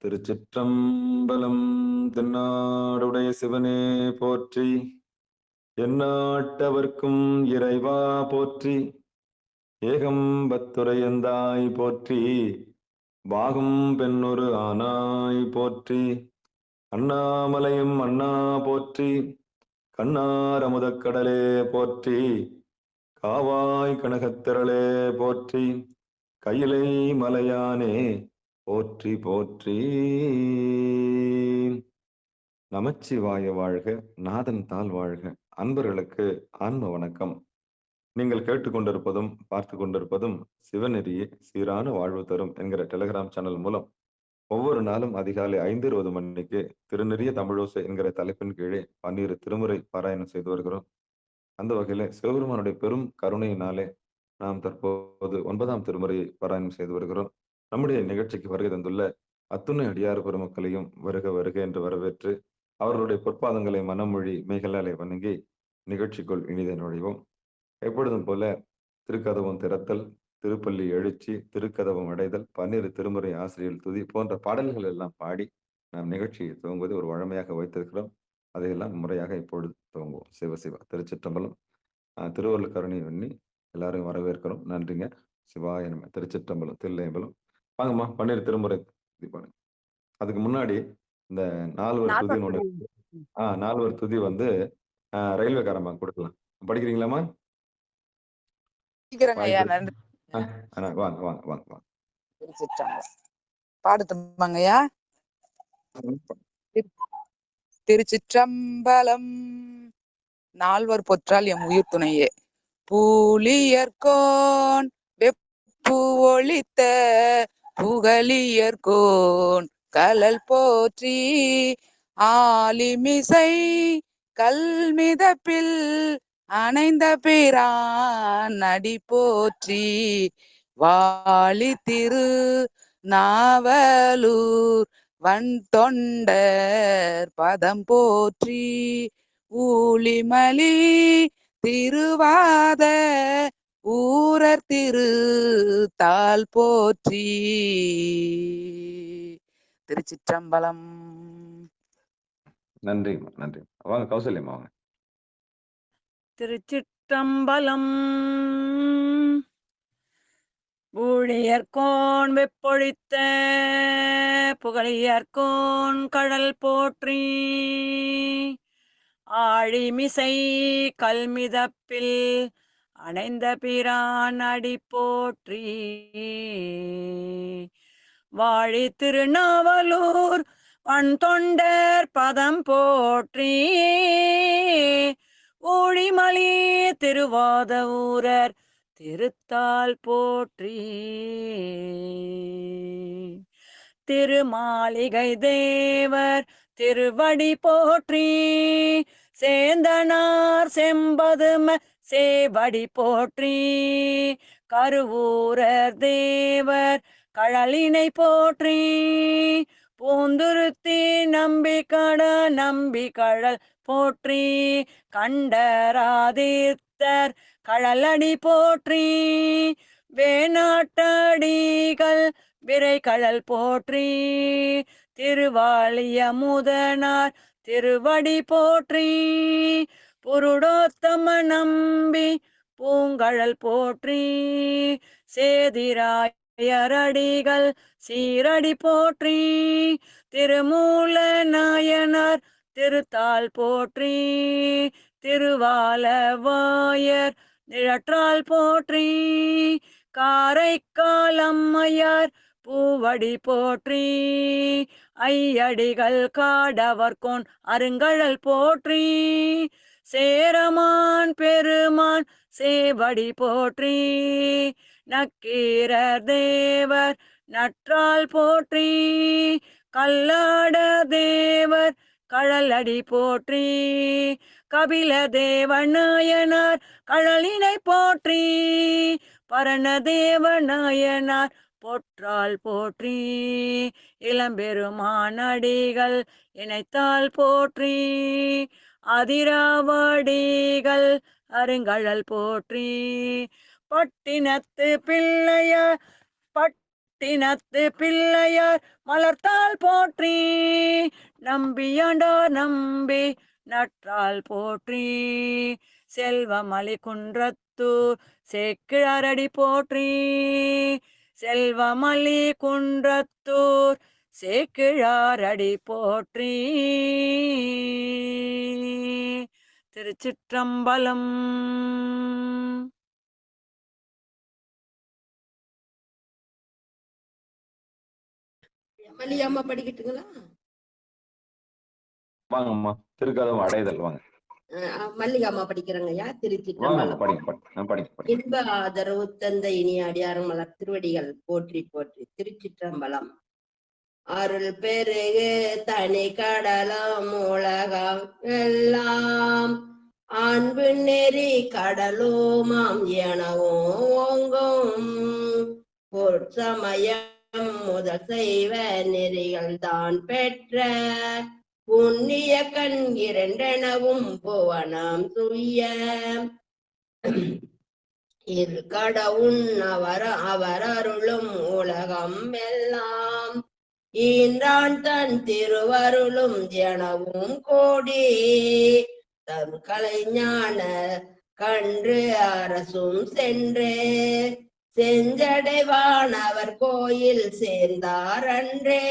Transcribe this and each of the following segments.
திருச்சிற்றம்பலம். தென்னாடுடைய சிவனே போற்றி, எந்நாட்டவர்க்கும் இறைவா போற்றி, ஏகம்பத்துரையந்தாய் போற்றி, பாகும் பெண்ணொரு ஆனாய் போற்றி, அண்ணாமலையும் அண்ணா போற்றி, கண்ணார் அமுதக்கடலே போற்றி, காவாய் கனகத்திரளே போற்றி, கையிலை மலையானே போற்றி போற்றி. நமச்சிவாய வாழ்க, நாதன் தாள் வாழ்க. அன்பர்களுக்கு ஆன்ம வணக்கம். நீங்கள் கேட்டுக்கொண்டிருப்பதும் பார்த்து கொண்டிருப்பதும் சிவநெறியே சீரான வாழ்வு தரும் என்கிற டெலிகிராம் சேனல் மூலம் ஒவ்வொரு நாளும் அதிகாலை 5:20 மணிக்கு திருநெறிய தமிழோசை என்கிற தலைப்பின் கீழே 12 திருமுறை பாராயணம் செய்து வருகிறோம். அந்த வகையில சிவபெருமானுடைய பெரும் கருணையினாலே நாம் தற்போது 9ஆம் திருமுறையை பாராயணம் செய்து வருகிறோம். நம்முடைய நிகழ்ச்சிக்கு வருகை தந்துள்ள அத்துணை அடியார் பெருமக்களையும் வருக வருக என்று வரவேற்று அவர்களுடைய பொற்பாதங்களை மனமொழி மெய்களாலே வணங்கி நிகழ்ச்சிக்குள் இனிதை நுழைவோம். எப்பொழுதும் போல திருக்கதவம் திறத்தல், திருப்பள்ளி எழுச்சி, திருக்கதவம் அடைதல், 12 திருமுறை ஆசிரியர் துதி போன்ற பாடல்கள் எல்லாம் பாடி நாம் நிகழ்ச்சியை துவங்குவது ஒரு வழமையாக வைத்திருக்கிறோம். அதையெல்லாம் முறையாக இப்பொழுது துவங்குவோம். சிவசிவா. திருச்சிற்றம்பலம். திருவள்ளுவர் கருணை எண்ணி எல்லாரும் வரவேற்கிறோம். நன்றிங்க. சிவாய நம. திருச்சிற்றம்பலம், தில்லையம்பலம். வாங்கம்மா 12 திருமுறை துதி பாருங்க. அதுக்கு முன்னாடி இந்த 4 துதி ஒண்ணு. நால்வர் துதி வந்து ரயில்வேக்காரம்மா கொடுக்கலாம். படிக்கிறீங்களாம்மா? வாங்க வாங்க வாங்க வாங்க. பாடுத்துமாங்கய்யா. திருச்சிற்றம்பலம். நால்வர் பொற்றால் எம் உயிர் துணையே. பூலியர்கோன் வெப்பு ஒளித்த புகழியர்கோன் கலல் போற்றி, ஆலிமிசை கல்மிதப்பில் அணைந்த பிரான் நடி போற்றி, வாழி திரு நாவலூர் வன் தொண்டர் பதம் போற்றி, ஊழிமலி திருவாத ஊரர் திரு தாள் போற்றி. திருச்சிற்றம்பலம். நன்றி நன்றி. வாங்க கௌசல்யம்மா வாங்க. திருச்சிற்றம்பலம். ஊழியர்கோன் வெப்பொழித்த புகழியர்கோன் கடல் போற்றி, ஆழிமிசை கல்மிதப்பில் அணைந்த பிரான் அடி போற்றி, வாழி திருநாவலூர் வன் தொண்டர் பதம் போற்றி, ஊழிமலி திருவாத ஊரர் திருத்தாள் போற்றி, திருமாளிகை தேவர் திருவடி போற்றி, சேந்தனார் செம்பதும சேவடி போற்றி, கருவூரர் தேவர் கழலினை போற்றி, பூந்துருத்தி நம்பிக்கட நம்பி கழல் போற்றி, கண்டராதித்தர் கழலடி போற்றி, வேணாட்டடிகள் விரை கழல் போற்றி, திருவாளிய முதனார் திருவடி போற்றி, புருடோத்தம நம்பி பூங்கழல் போற்றி, சேதிராயரடிகள் சீரடி போற்றி, திருமூல நாயனார் திருத்தாள் போற்றி, திருவாலவாயர் நிழற்றால் போற்றி, காரைக்கால் அம்மையார் பூவடி போற்றி, ஐயடிகள் காடவர்கோன் அருங்கழல் போற்றி, சேரமான் பெருமான் சேவடி போற்றி, நக்கீரர் தேவர் நற்றால் போற்றி, கல்லாட தேவர் கழலடி போற்றி, கபில தேவநாயனார் கழலினை போற்றி, பரணதேவநாயனார் பொற்றால் போற்றி, இளம்பெருமானடிகள் இணைத்தால் போற்றி, அதிராவடிகள் அருங்கழல் போற்றி, பட்டினத்து பிள்ளையார் பட்டினத்து பிள்ளையார் மலர்த்தால் போற்றி. நம்பியாண்டா நம்பி நற்றால் போற்றி. செல்வமலி குன்றத்தூர் சேக்கிழாரடி போற்றி. செல்வமலி குன்றத்தூர் சேக்கிழாரடி போற்றி. திருச்சிற்றம்பலம். மல்லிகாம்மா படிக்கட்டுங்களா? வாங்கம்மா, திருக்கதவு அடைதல் வாங்க. மல்லிகாம்மா படிக்கிறேங்க ஐயா. வாங்கம்மா, திருச்சிற்றம்பலம். படிங்க. இன்ப ஆதரவு தந்த இனி அடியார் மலர் திருவடிகள் போற்றி போற்றி. திருச்சிற்றம்பலம். அருள் பெருகு தனி கடலும் உலகம் எல்லாம் அன்பு நெறி கடலுமாம் எனவும் ஓங்கும் பொற்சமயம் முதல் செய்வ நெறிகள் தான் பெற்ற புண்ணிய கண் இரண்டெனவும் புவனம் துய்ய இருக்கடவுன் அவர் அருளும் உலகம் எல்லாம் ஈன்றான் தன் திருவருளும் எனவும் கோடி தன் கலைஞான கன்று அரசும் சென்று செஞ்சடைவானவர் கோயில் சேர்ந்தார் அன்றே.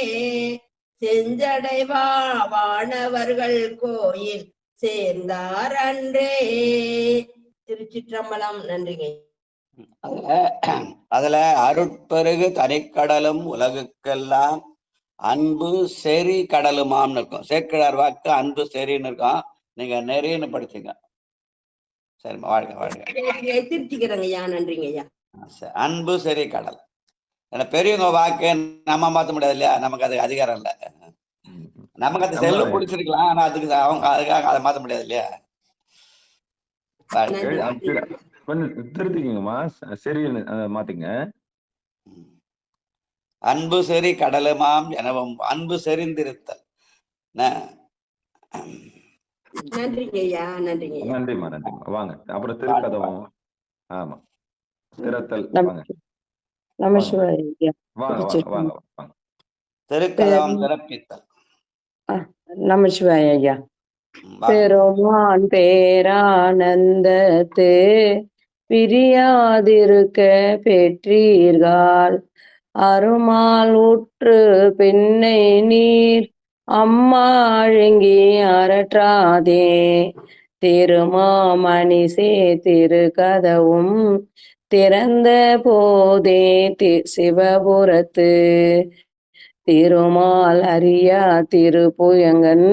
செஞ்சடைவானவர்கள் கோயில் சேர்ந்தார் அன்றே. திருச்சிற்றம்பலம். நன்றிங்க. அதுல அருட்பெருகு தனிக்கடலும் உலகுக்கெல்லாம் அன்பு செறி கடலுமாம் இருக்கும். சேக்கிழார் வாக்கு அன்பு செறின்னு இருக்கும். நீங்க நெறின்னு படிச்சுங்க. சரிம்மா, வாழ்க வாழ்க. திருச்சிக்கிறேங்க ஐயா. நன்றிங்க ஐயா. அன்பு செறி கடல். ஏன்னா பெரியவங்க வாக்கு நம்ம மாத்த முடியாது இல்லையா? நமக்கு அது அதிகாரம் இல்லை. நமக்கு அந்த செல்லு பிடிச்சிருக்கலாம், ஆனா அதுக்கு அதுக்காக அதை மாத்த முடியாது இல்லையா? கொஞ்சம் திருத்திக்கங்கம்மா, சரி மாத்திங்க. அன்பு செறி கடலுமாம் எனவும் அன்பு செறிந்திருத்தல். நன்றிங்க ஐயா. நன்றிம்மா. வாங்க, அப்புறம் திருக்கதவும். ஆமா, திறத்தல் வாங்க. வாங்க. திருக்கதவம் திறப்பித்தல். நமசிவாய ஐயா. பெருமான் பேரானந்தத்து பிரியாதிருக்க பெற்றீர்கள் அருமால் உற்று பின்னை நீர் அம்மா அழுங்கி அரற்றாதே. திருமாமணி திருக்கதவும் திறந்த போதே சிவபுரத்து திருமால் அறியா திருப்புயங்கன்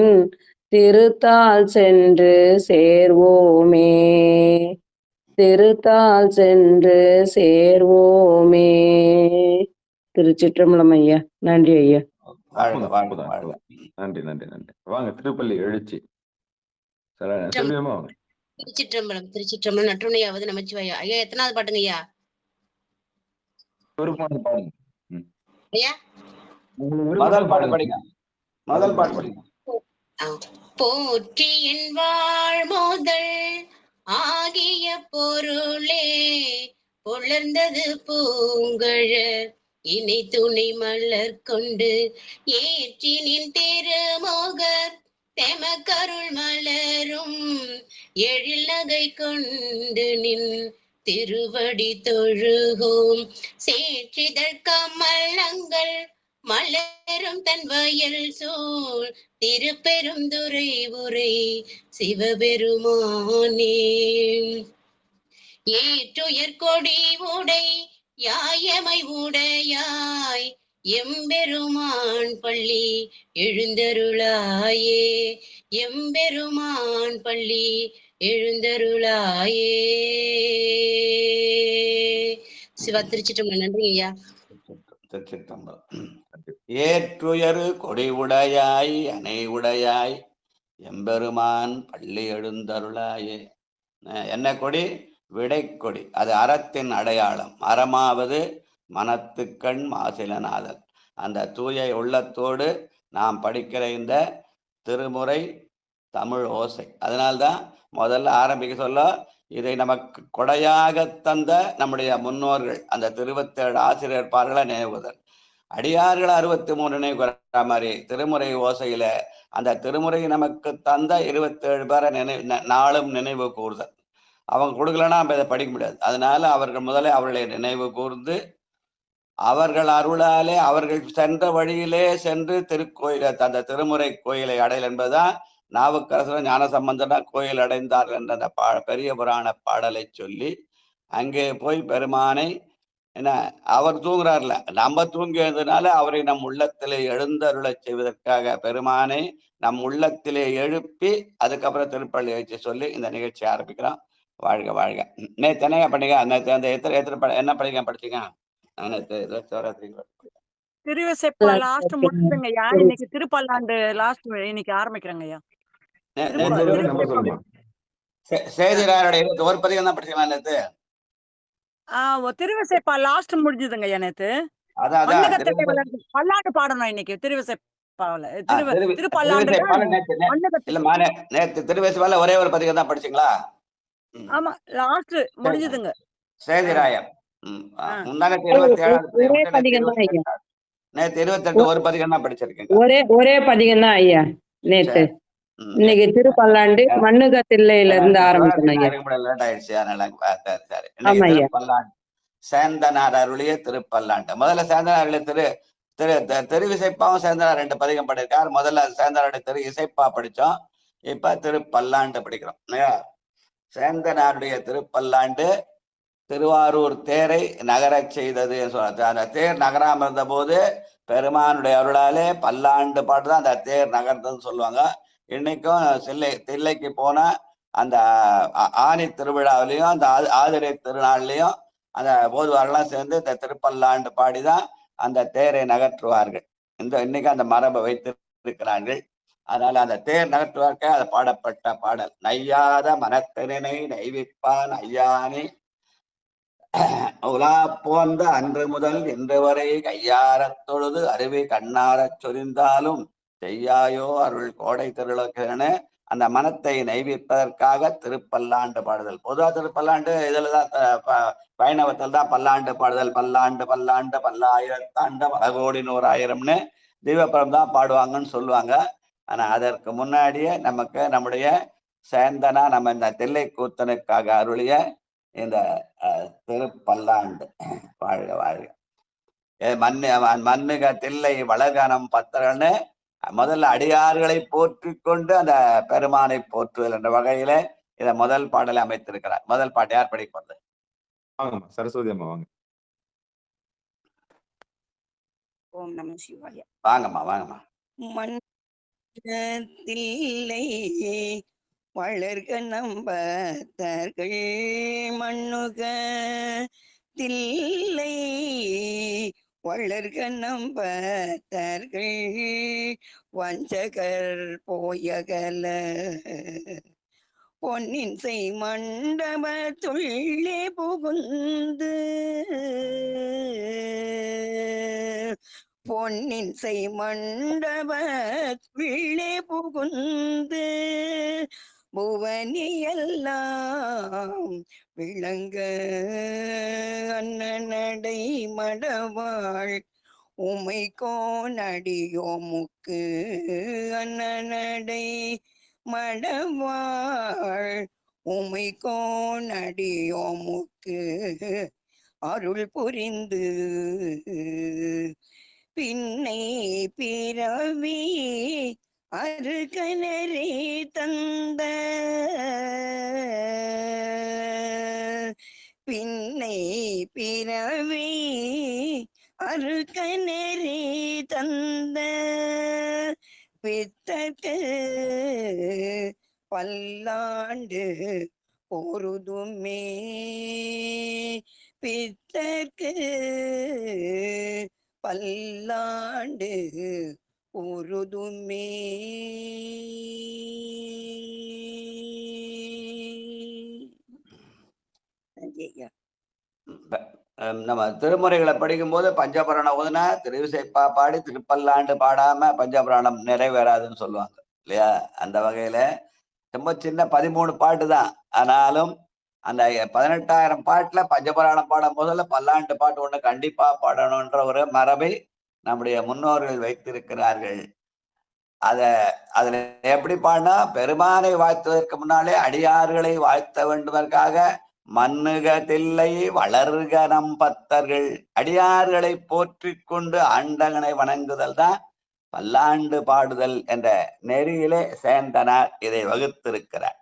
திருத்தால் சென்று சேர்வோமே. திருத்தால் சென்று சேர்வோமே. திருச்சிற்றம்பலம் ஐயா. நன்றி ஐயா. நன்றி. வாங்க, திருப்பள்ளி எழுச்சி. திருச்சிற்றம்பலம். நற்றுணையாவது நமச்சிவாயா. ஐயா எத்தனாவது பாட்டுங்க ஐயா? ஐயா முதல் பாட்டு படிங்க. போற்றியின் வாழ் முதல் ஆகிய பொருளே புலர்ந்தது பூங்கழ இணை துணை மலர் கொண்டு ஏற்றினின் திருமுக தெமக்கருள் மலரும் எழில் நகை கொண்டு நின் திருவடி தொழுகோம். சேற்றிதழ் கமலங்கள் மலரும் தன் வயல் சூழ் திருப்பெருந்துறை உரை சிவபெருமானே. ஏற்றுயர் கொடி உடை யாயமை உடையாய் எம்பெருமான் பள்ளி எழுந்தருளாயே. எம்பெருமான் பள்ளி எழுந்தருளாயே. சிவா. திருச்சிற்றம்பலம். நன்றி ஐயா. திருச்சிற்றம்பலம். ஏற்றுயரு கொடி உடையாய் அணை உடையாய் எம்பெருமான் பள்ளி எழுந்தருளாயே. என்ன கொடி? விடை கொடி. அது அறத்தின் அடையாளம். அறமாவது மனத்துக்கண் மாசிலனாதல். அந்த தூய உள்ளத்தோடு நாம் படிக்கிற இந்த திருமுறை தமிழ் ஓசை. அதனால்தான் முதல்ல ஆரம்பிக்க சொல்ல இதை நமக்கு கொடையாக தந்த நம்முடைய முன்னோர்கள் அந்த 27 ஆசிரியர் பாடலை நினைவுதல். அடியார்கள் 63 நினைவு கூற மாதிரி திருமுறை ஓசையில அந்த திருமுறை நமக்கு தந்த 27 பேரை நாளும் நினைவு கூறுதல். அவங்க கொடுக்கலன்னா நம்ம இதை படிக்க முடியாது. அதனால அவர்கள் முதலே அவர்களை நினைவு கூர்ந்து அவர்கள் அருளாலே அவர்கள் சென்ற வழியிலே சென்று திருக்கோயில அந்த திருமுறை கோயிலை அடையல் என்பதுதான் நாவுக்கரசர் ஞானசம்பந்தனா கோயில் அடைந்தார் என்ற அந்த பெரிய புராண பாடலை சொல்லி அங்கே போய் பெருமானை என்ன அவர் தூங்குறாருல, நம்ம தூங்கியதுனால அவரை நம் உள்ளத்திலே எழுந்தருளை செய்வதற்காக பெருமானை நம் உள்ளத்திலே எழுப்பி அதுக்கப்புறம் திருப்பள்ளி வச்சு சொல்லி இந்த நிகழ்ச்சி ஆரம்பிக்கிறோம். வாழ்க வாழ்க. நேற்று என்ன பண்ணீங்க? நேற்று அந்த என்ன படிக்க படிச்சீங்க? திருவிசைப்பா லாஸ்ட் முடிச்சுங்கய்யா. இன்னைக்கு திருப்பல்லாண்டு லாஸ்ட் இன்னைக்கு ஆரம்பிக்கிறேங்க ஐயா. சேதிராருடைய ஒரு பதிகம் தான் படிச்சீங்களா நேத்து? திருவிசைப்பா லாஸ்ட் முடிஞ்சதுங்க ஐயா நேத்து. பல்லாண்டு பாடணும் இன்னைக்கு திருவிசைப்பாவில. நேத்து திருவிசைப்பால ஒரே ஒரு பதிகம் தான் படிச்சீங்களா? ஆமா, லாஸ்ட் முடிஞ்சதுங்க. சேதிராயர் நேத்து 28 ஒரு பதிகம் தான் படிச்சிருக்கேன். ஒரே பதிகம் தான் ஐயா நேத்து. இன்னைக்கு திருப்பல்லாண்டு மண்ணுகத்தில்லையில இருந்து ஆரம்பிக்கணும். சேந்தனார் அருளிய திருப்பல்லாண்டு. முதல்ல சேந்தனார் அருளிய திருவிசைப்பாவும் சேந்தனார் 2 பதிகம் படிருக்கார். முதல்ல சேந்தனாருடைய திரு இசைப்பா படிச்சோம், இப்ப திருப்பல்லாண்டு படிக்கிறோம். சேந்தனாருடைய திருப்பல்லாண்டு திருவாரூர் தேரை நகரச் செய்தது. அந்த தேர் நகராம இருந்த போது பெருமானுடைய அருளாலே பல்லாண்டு பாட்டுதான் அந்த தேர் நகர்ந்ததுன்னு சொல்லுவாங்க. இன்னைக்கும் தில்லைக்கு போனா அந்த ஆனி திருவிழாவிலையும் அந்த ஆதிரை திருநாள்லயும் அந்த போதுவாரெல்லாம் சேர்ந்து இந்த திருப்பல்லாண்டு பாடிதான் அந்த தேரை நகற்றுவார்கள். இன்னைக்கு அந்த மரபை வைத்திருக்கிறார்கள். அதனால அந்த தேர் நகற்றுவார்க்க அது பாடப்பட்ட பாடல். நையாத மனத்தினை நைவிப்பான் ஐயானி உலா போன்ற அன்று முதல் இன்று வரை கையாரத் தொழுது அருவி கண்ணாரச் சொரிந்தாலும் செய்யாயோ அருள் கோடை திருளக்கென அந்த மனத்தை நைவிப்பதற்காக திருப்பல்லாண்டு பாடுதல். பொதுவா திருப்பல்லாண்டு இதுலதான் வைணவத்தில் தான் பல்லாண்டு பாடுதல். பல்லாண்டு பல்லாண்டு பல்லாயிரத்தாண்டு பல கோடி 100,000ன்னு தீபபுரம் தான் பாடுவாங்கன்னு சொல்லுவாங்க. ஆனா அதற்கு முன்னாடியே நமக்கு நம்முடைய சேந்தனா நம்ம இந்த தில்லை கூத்தனுக்காக அருளிய இந்த திருப்பல்லாண்டு. வாழ்க வாழ்க. மண்ணுக தில்லை வளகனம் பத்திரன்னு முதல்ல அடியார்களை போற்றி கொண்டு அந்த பெருமானை போற்றுதல் என்ற வகையில இத முதல் பாடலை அமைத்திருக்கிறார். முதல் பாட்டு யார் படிக்கிறது? சரஸ்வதி அம்மா வாங்க. ஓம் நம சிவாய. வாங்கம்மா வாங்கம்மா. மண்ணில்லை வளர்க நம்பத்தர்கள் மண்ணுக தில்லை வளர்க நம்பத்தர்கள் வஞ்சகர் போயகல பொன்னின் செய் மண்டபத்துள்ளே புகுந்து பொன்னின் செய் மண்டபத்துள்ளே புகுந்து புவனியெல்லாம் விளங்க அண்ணனடை மடவாள் உமைக்கோனடியோ முக்கு அண்ணனடை மடவாள் உமைக்கோனடியோ முக்கு அருள் புரிந்து பின்னை பிறவி அருகனரே தந்த பின்னை பிறவி அருகனரே தந்த பித்தற்கு பல்லாண்டு பொருதுமே பித்தற்கு பல்லாண்டு பொருதுமே. நம்ம திருமுறைகளை படிக்கும் போது பஞ்சபுராணம் ஓதுனா திருவிசைப்பா பாடி திருப்பல்லாண்டு பாடாம பஞ்சபுராணம் நிறைவேறாதுன்னு சொல்லுவாங்க இல்லையா? அந்த வகையில ரொம்ப சின்ன 13 பாட்டு தான். ஆனாலும் அந்த 18,000 பாட்டுல பஞ்சபுராணம் பாடும் போதுல பல்லாண்டு பாட்டு ஒண்ணு கண்டிப்பா பாடணும்ன்ற ஒரு மரபை நம்முடைய முன்னோர்கள் வைத்திருக்கிறார்கள். அதுல எப்படி பாடினா, பெருமானை வாழ்த்துவதற்கு முன்னாலே அடியார்களை வாழ்த்த வேண்டுவதற்காக மன்னுக தில்லை வளர்க நம் பத்தர்கள், அடியார்களை போற்றி கொண்டு ஆண்டகனை வணங்குதல் தான் பல்லாண்டு பாடுதல் என்ற நெறியிலே சேந்தனார் இதை வகுத்திருக்கிறார்.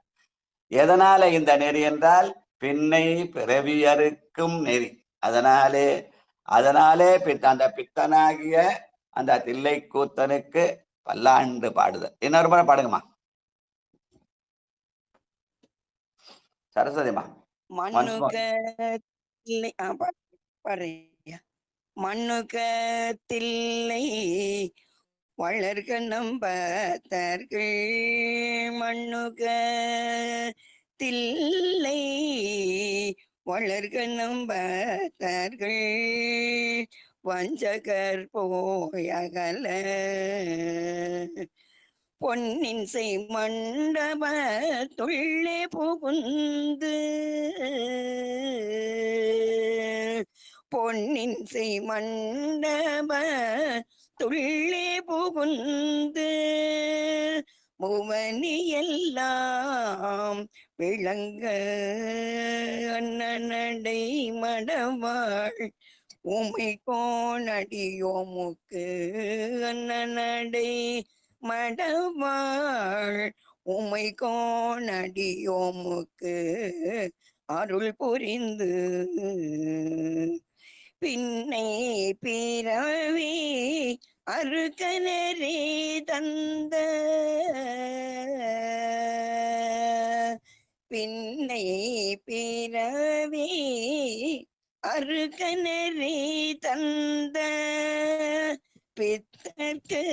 எதனால இந்த நெறி என்றால் பின்னை பிறவியறுக்கும் நெறி. அதனாலே அந்த பித்தனாகிய அந்த தில்லை கூத்தனுக்கு பல்லாண்டு பாடுதல். இன்னொரு முறை பாடுங்கம்மா சரஸ்வதிமா. மண்ணுகத்தில்லை பாடுறியா? மண்ணுகத்தில்லை வளர்க நம்பத்தர்கள், மண்ணுகத்தில்லை வளர்க நம்பத்தர்கள், வஞ்சகர் போயகல பொன்னின் செய் மண்டபத்துள்ளே புகுந்து, பொன்னின் செய் மண்டபத்துள்ளே புகுந்து, புவனி எல்லாம் விளங்க அண்ணனடை மடவாள் உமை கோணடியோமுக்கு, அண்ணனடை மடவாள் உமை கோணடியோமுக்கு அருள் புரிந்து, பின்னை பிறவி அருகனரே தந்த, பின்னை பிறவி அருகனரே தந்த பித்தர்க்கு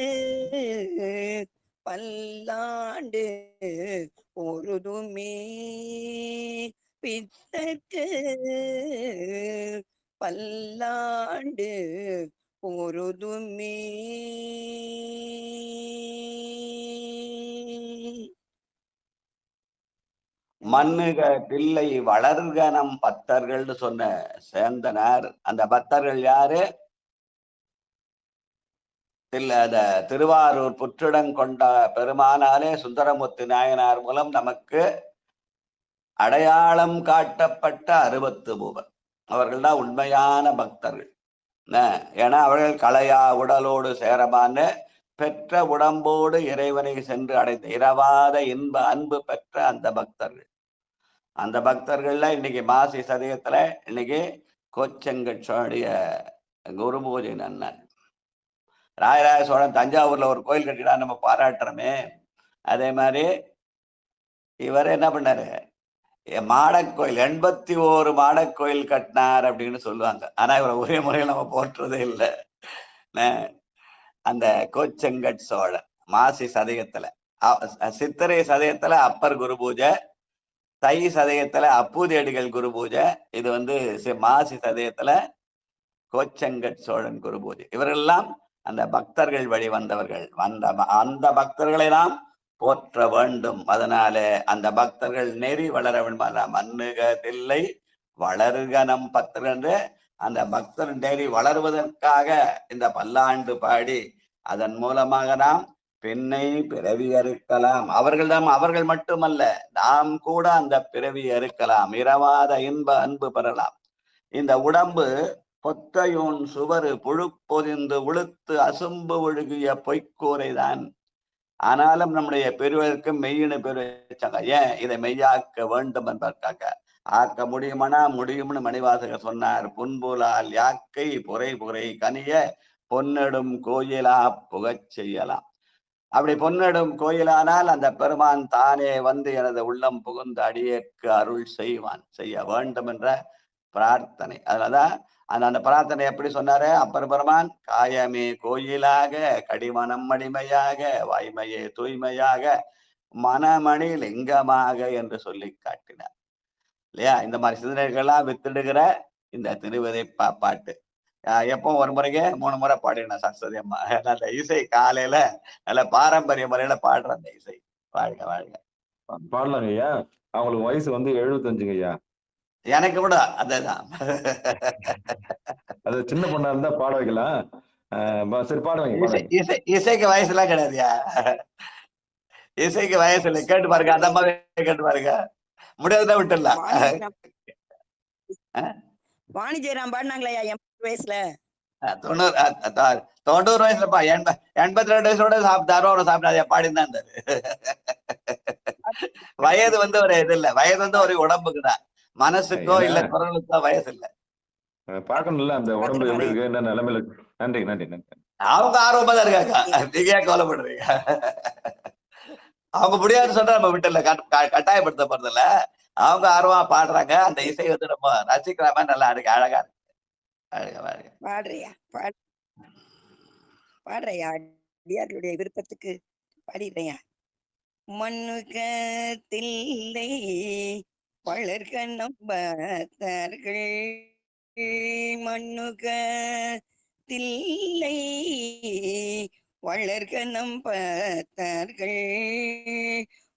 பல்லாண்டு ஒருதுமே, பித்தர்க்கு பல்லாண்டு ஒருதுமே. மண்ணுக தில்லை வளர்க நம் பத்தர்கள்னு சொன்ன சேந்தனார், அந்த பக்தர்கள் யாரு? திருவாரூர் புற்றிடங்கொண்ட பெருமானாலே சுந்தரமூர்த்தி நாயனார் மூலம் நமக்கு அடையாளம் காட்டப்பட்ட 63 அவர்கள் தான் உண்மையான பக்தர்கள். ஏன்னா அவர்கள் கலையா உடலோடு சேரமான்னு பெற்ற உடம்போடு இறைவனை சென்று அடைந்த இரவாத இன்ப அன்பு பெற்ற அந்த பக்தர்கள். அந்த பக்தர்கள்ல இன்னைக்கு மாசி சதயத்துல இன்னைக்கு கோச்செங்கட் சோழனுடைய குரு பூஜை நன்னாள். ராஜராஜ சோழன் தஞ்சாவூர்ல ஒரு கோயில் கட்டினா நம்ம பாராட்டுறோமே, அதே மாதிரி இவர் என்ன பண்ணாரு, மாடக்கோயில் 81 மாடக்கோயில் கட்டினார் அப்படின்னு சொல்லுவாங்க. ஆனா இவரை ஒரே முறையில் நம்ம போற்றுறதே இல்லை. அந்த கோச்செங்கட் சோழன் மாசி சதயத்துல, சித்திரை சதயத்துல அப்பர் குரு பூஜை, தை சதயத்துல அப்பூதியடிகள் குரு பூஜை, இது மாசி சதயத்துல கோச்செங்கட் சோழன் குரு பூஜை. இவரெல்லாம் அந்த பக்தர்கள் வழி வந்தவர்கள். அந்த பக்தர்களை நாம் போற்ற வேண்டும். அதனால அந்த பக்தர்கள் நெறி வளர வேண்டும். மண்ணுக தில்லை வளருக நம் பக்தர்கள் என்று அந்த பக்தர் நெறி வளருவதற்காக இந்த பல்லாண்டு பாடி அதன் மூலமாக நாம் பின்னை பிறவி அறுக்கலாம். அவர்கள் மட்டுமல்ல, நாம் கூட அந்த பிறவி அறுக்கலாம், இரவாத இன்ப அன்பு பெறலாம். இந்த உடம்பு பொத்தையோன் சுவரு புழுப்பொதிந்து உளுத்து அசும்பு ஒழுகிய பொய்க்கூரை தான். ஆனாலும் நம்முடைய பெருவதற்கு மெய்யினு பெரு வச்சாங்க. ஏன் இதை மெய்யாக்க வேண்டும் என்பதற்காக. ஆக்க முடியுமானா முடியும்னு மணிவாசகர் சொன்னார். புன்புலால் யாக்கை புரை புரை கனிய பொன்னெடும் கோயிலா புகச் செய்யலாம். அப்படி பொன்னெடும் கோயிலானால் அந்த பெருமான் தானே எனது உள்ளம் புகுந்த அடியேற்கு அருள் செய்ய வேண்டும் என்ற பிரார்த்தனை. அதனாலதான் அந்த பிரார்த்தனை எப்படி சொன்னாரு அப்பர் பெருமான்? காயமே கோயிலாக, கடிமனம் மடிமையாக, வாய்மையே தூய்மையாக, மனமணி லிங்கமாக என்று சொல்லி காட்டினார் இல்லையா? இந்த மாதிரி சிந்தனைகள்லாம் வித்துடுகிற இந்த திருவதை பாட்டு எப்போ ஒரு முறைக்கு 3 முறை பாடினேன் சரஸ்வதி அம்மா. அந்த இசை காலையில நல்ல பாரம்பரிய முறையில பாடுற அந்த இசை. வாழ்க வாழ்க. பாடலாங்க ஐயா. அவங்களுக்கு வயசு 75 ஐயா. எனக்கு கூட அதேதான். அது சின்ன பொண்ணா இருந்தா பாட வைக்கலாம். சரி பாடுவாங்க இசை பாடுவாங்க. இசை இசைக்கு வயசுலாம் கிடையாதுயா. இசைக்கு வயசு இல்லை. கேட்டு பாருங்க, அந்த மாதிரி கேட்டு பாருங்க. முடியாதுதான் விட்டுடலாம். வாணி ஜெயராம் பாடினாங்களா 80 வயசுல? 90 வயசுலப்பா. 82 வயசோட சாப்பிட்டாரு சாப்பிட்டாரு பாடிதான் இருந்தாரு. வயது வந்து ஒரு இது இல்ல, வயது வந்து ஒரு உடம்புக்குதான், மனசுக்கோ இல்ல குரலுக்கோ வயசு இல்ல. பாக்கணும்ல அந்த உடம்பு எப்படி இருக்கு, என்ன நிலைமையில இருக்கு. நன்றி நன்றி நன்றி. அவங்க ஆர்வமா தான் இருக்காங்க, நீங்க ஏன் கவலைப்படுறீங்க? அவங்க முடியாதுன்னு சொன்னா நம்ம விட்டுல, கட்டாயப்படுத்த போறதில்ல. அவங்க ஆர்வமா பாடுறாங்க. அந்த இசை வந்து நம்ம ரசிக்கிற மாதிரி நல்லா இருக்கு, அழகா இருக்கு. பாடுறையா அடியார்களுடைய விருப்பத்துக்கு பாடிடுறையா. மண்ணுகத்தில்லை வளர்க நம்பத்தார்கள், மண்ணுகத்தில்லை வளர்க நம்பத்தார்கள்,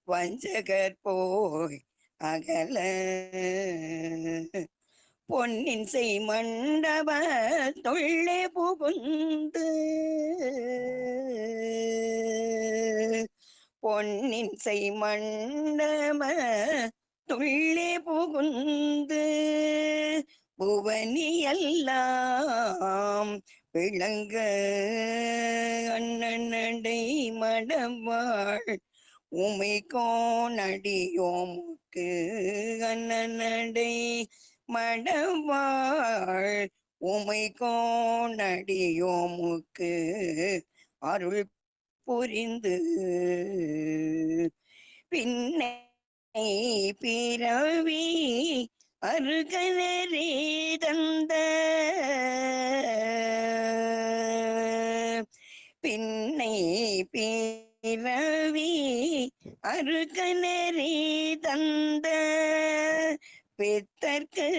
வஞ்சகர் போய் அகல பொன்னின் செய் மண்டப தொள்ளே புகுந்து, பொன்னின் செய் மண்டப துள்ளே புகுந்து, புவனி எல்லாம் விளங்க அண்ணனடை மடவாள் உமை கோணடியோமுக்கு, அண்ணனடை மடவாள் உமை கோணடியோமுக்கு அருள் புரிந்து, பின்னை பிறவி அருகனரே தந்த, பின்னை பிறவி அருகனரே தந்த, பித்தர்க்கு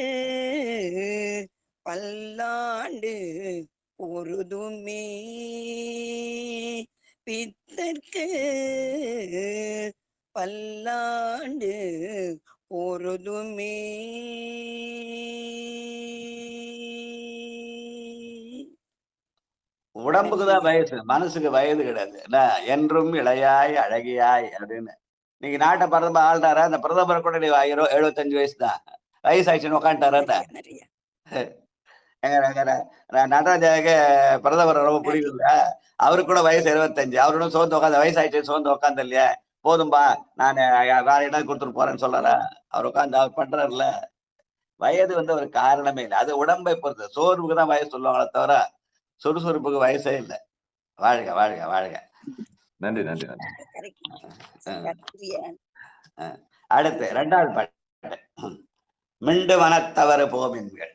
பல்லாண்டு பொருதுமே, பித்தர்க்கு பல்லாண்டு பொருதுமே. உடம்புக்குதான் வயசு, மனசுக்கு வயது கிடையாது. என்ன என்றும் இளையாய் அழகியாய் அப்படின்னு நீங்க நாட்டை பிரதமர் ஆள்றாரு, அந்த பிரதமர் கூட 75 வயசு தான், வயசாயிடுச்சுன்னு உட்காந்துட்டாரு. நடராஜாவுக்கு பிரதமர் ரொம்ப பிடிக்கும், அவருக்கு கூட வயசு 75, அவரோட சோர்ந்து உட்காந்து வயசாயிடுச்சு சோர்ந்து உட்காந்து இல்லையா, போதும்பா நான் வேற இடம் கொடுத்துட்டு போறேன்னு சொல்றாரா, அவர் உட்காந்து அவர் பண்றாருல. வயது வந்து ஒரு காரணமே இல்லை, அது உடம்பை பொறுத்து. சோர்வுக்கு தான் வயசு சொல்லுவாங்களே தவிர சுறுசுறுப்புக்கு வயசே இல்லை. வாழ்க வாழ்க வாழ்க. நன்றி நன்றி நன்றி. அடுத்து 2வது பாட்டு, மிண்டு வனத்தவறு போமின்கள்.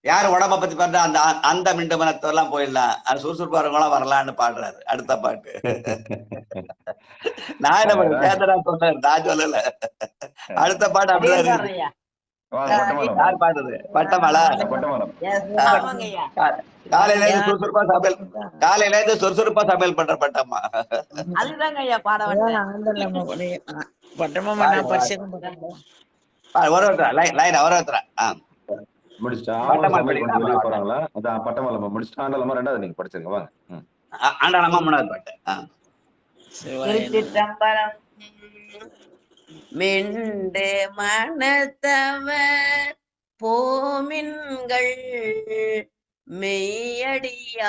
யாரு உடம்ப பத்தி பாருங்க, அந்த அந்த மிண்டு வனத்தவரெல்லாம் போயிடலாம், அது சுறுசுறுப்பு வரவங்களாம் வரலான்னு பாடுறாரு. அடுத்த பாட்டு நான் என்ன பண்ண சேந்தரா சொன்னார், நான் சொல்லல. அடுத்த பாட்டு அப்படிதான். யார் பாடுறது? பட்டமலை. காலையில இருந்து சுறுசுறுப்பா சமையல், காலையில இருந்து சுறுசுறுப்பா சமையல் பண்ற பட்டம்மா. அதுதாங்க ஐயா பாட திருச்சிற்றம்பலம். மிண்டு மனத்தவர் போமின்கள் மெய்யடியார்கள்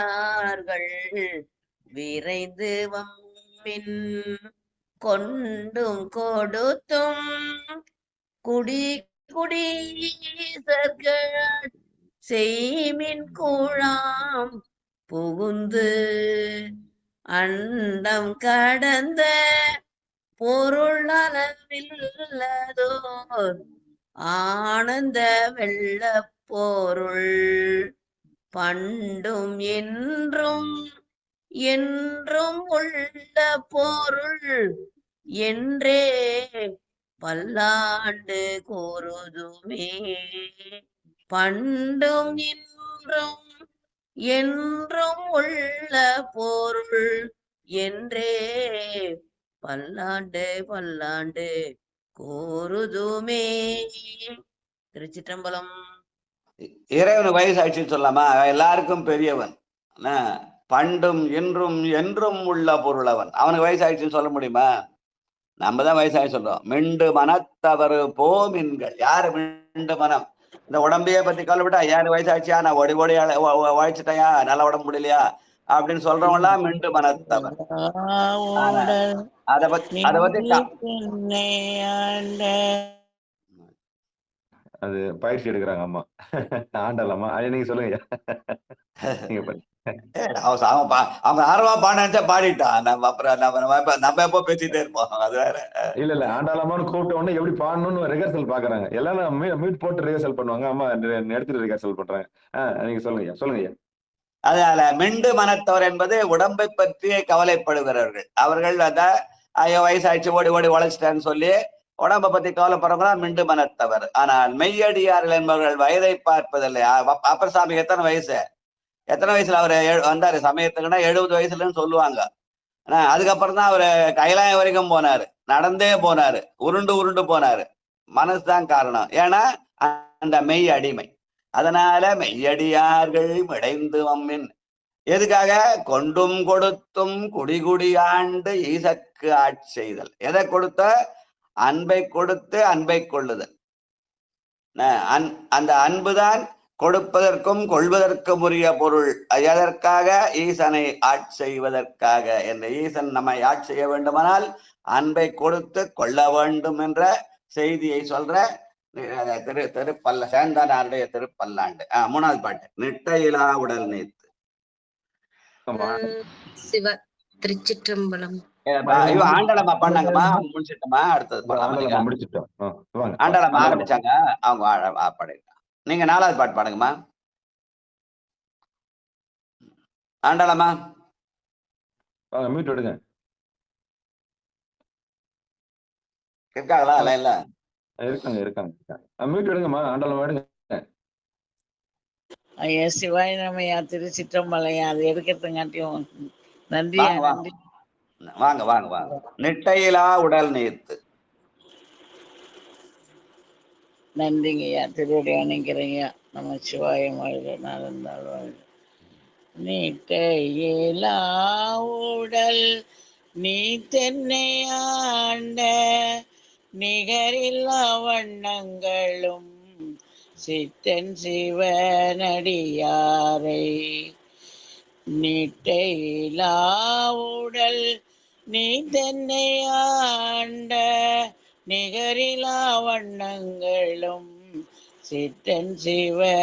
விரைந்து வம்மின், கொண்டும் கொடுத்தும் குடி குடிசர்கள் செய்மின் கூழாம் புகுந்து, அண்டம் கடந்த பொருள் அளவில்லதோர் ஆனந்த வெள்ள பொருள், பண்டும் என்றும் என்றும் உள்ள பொருள் என்றே பல்லாண்டு கூறுதுமே, பண்டும் என்றும் என்றும் உள்ள பொருள் என்றே பல்லாண்டு பல்லாண்டு கூறுதுமே. திருச்சிற்றம்பலம். இறைவன் வயசு ஆயிடுச்சுன்னு சொல்லாமா, எல்லாருக்கும் பெரியவன். பண்டும் இன்றும் என்றும் உள்ள பொருள் அவன். அவனுக்கு வயசாயிடுச்சுன்னு சொல்ல முடியுமா? நம்ம தான் வயசாகி சொல்றோம். மிண்டு மனத்தவர் போமின்கள். யாரு மிண்டு மனம்? இந்த உடம்பையே பத்தி கவலைப்பட்டா யாரு வயசாச்சியா, நான் ஓடி ஓடி உழைச்சிட்டயா, நல்ல உடம்பு முடியலையா அப்படின்னு சொல்றவங்க எல்லாம் மிண்டு மனத்தவர். அதை பத்தி அது பயிற்சி எடுக்கிறாங்க அம்மா. ஆண்டலாமா நீங்க சொல்லுங்க. அவங்க ஆர்வமா பாட நினைச்சா பாடிட்டான். நம்ம எப்போ பேசிட்டே இருப்போம். அது வேற. இல்ல ஆண்டாளமான்னு கூப்பிட்ட உடனே எப்படி பாடணும்னு ரிஹர்சல் பாக்குறாங்க. எல்லாரும் மீட் போட்டு ரிஹர்சல் பண்ணுவாங்க. அம்மா எடுத்துட்டு ரிஹர்சல் பண்றாங்க. நீங்க சொல்லுங்க. அதனால மிண்டு மனத்தவர் என்பது உடம்பை பற்றி கவலைப்படுகிறவர்கள். அவர்கள் அந்த ஐயோ வயசாயிடுச்சு ஓடி ஓடி உழைச்சிட்டேன்னு சொல்லி உடம்பை பத்தி கவலைப்படுறவங்க மிண்டு மனத்தவர். ஆனால் மெய்யடியார்கள் என்பவர்கள் வயதை பார்ப்பதில்லை. அப்பர் சாமி எத்தனை வயசுல அவரு வந்தாரு சமயத்துக்குன்னா 70 வயசுலன்னு சொல்லுவாங்க. அதுக்கப்புறம் தான் அவரு கைலாயம் வரைக்கும் போனாரு. நடந்தே போனாரு. உருண்டு போனாரு. மனசுதான் காரணம். ஏன்னா அந்த மெய் அடிமை. அதனால மெய்யடியார்கள் மிடைந்து வம்மின். எதுக்காக? கொண்டும் கொடுத்தும் குடிகுடியாண்டு ஈசக்கு ஆட்சி செய்தல். எதை கொடுத்த? அன்பை கொடுத்து அன்பை கொள்ளுதல். அந்த அன்புதான் கொடுப்பதற்கும் கொள்வதற்கும் உரிய பொருள். எதற்காக? ஈசனை ஆட்சி செய்வதற்காக. என்ற ஈசன் நம்மை ஆட்சி செய்ய வேண்டுமானால் அன்பை கொடுத்து கொள்ள வேண்டும் என்ற செய்தியை சொல்ற சேந்தானாருடைய திருப்பல்லாண்டு. 3வது பாட்டு நிட்டையிலா உடல் நீத்து. சிவ திருச்சிற்றம்பலம். ஆண்டலமா பண்ணாங்கம்மா, முடிச்சிட்டோமா? அடுத்தது ஆண்டலமா ஆரம்பிச்சாங்க அவங்க பாடுங்க. நீங்க 4வது பாட்டு பாடுங்கம்மா. ஆண்டலமா மீட் எடுங்க. இருக்காங்களா? இல்ல இருக்காங்க. மீட் எடுங்கம்மா. ஆண்டலமா எடுங்க. ஐயா சிவாய நம்மையா திருச்சிற்றம்பலையா அது எடுக்கிறதுங்காட்டியும் நன்றி. வாங்க. நிட்டையிலா உடல் நீத்து. நன்றிங்கய்யா. திருவடி அணைக்கிறீங்க. நம்ம சிவாயம் வாழ்க நாளந்தாள் வாழ்க. நீட்டையிலா உடல் நீ தென்னை ஆண்ட நிகரில்லா வண்ணங்களும் சித்தன் சிவனடியாரை. நீட்டையிலா உடல் நீ தென்னை ஆண்ட நிகரிலா வண்ணங்களும் சித்தன் சிவனடியாரை.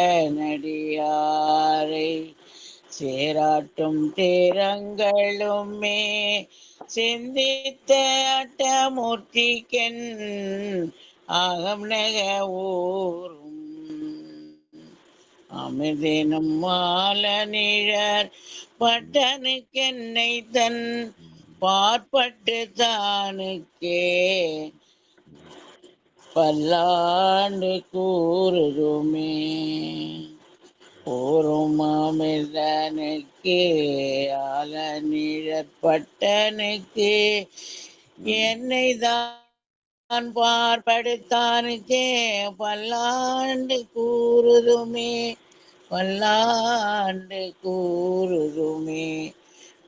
சேராட்டும் தேரங்களுமே சிந்தித்த அட்டமூர்த்திக்கென் ஆகம் நக ஊரும் அமிர்தேனும் மால நிழற் பட்டனுக்கென்னை தன் பார்ப்பட்டு தானுக்கே பல்லாண்டு கூறுதுமே. ஓரும் அமிர்தனுக்கு ஆல நிழற்பட்டனுக்கு என்னை தான் பார்ப்படுத்தானுக்கே பல்லாண்டு கூறுதுமே.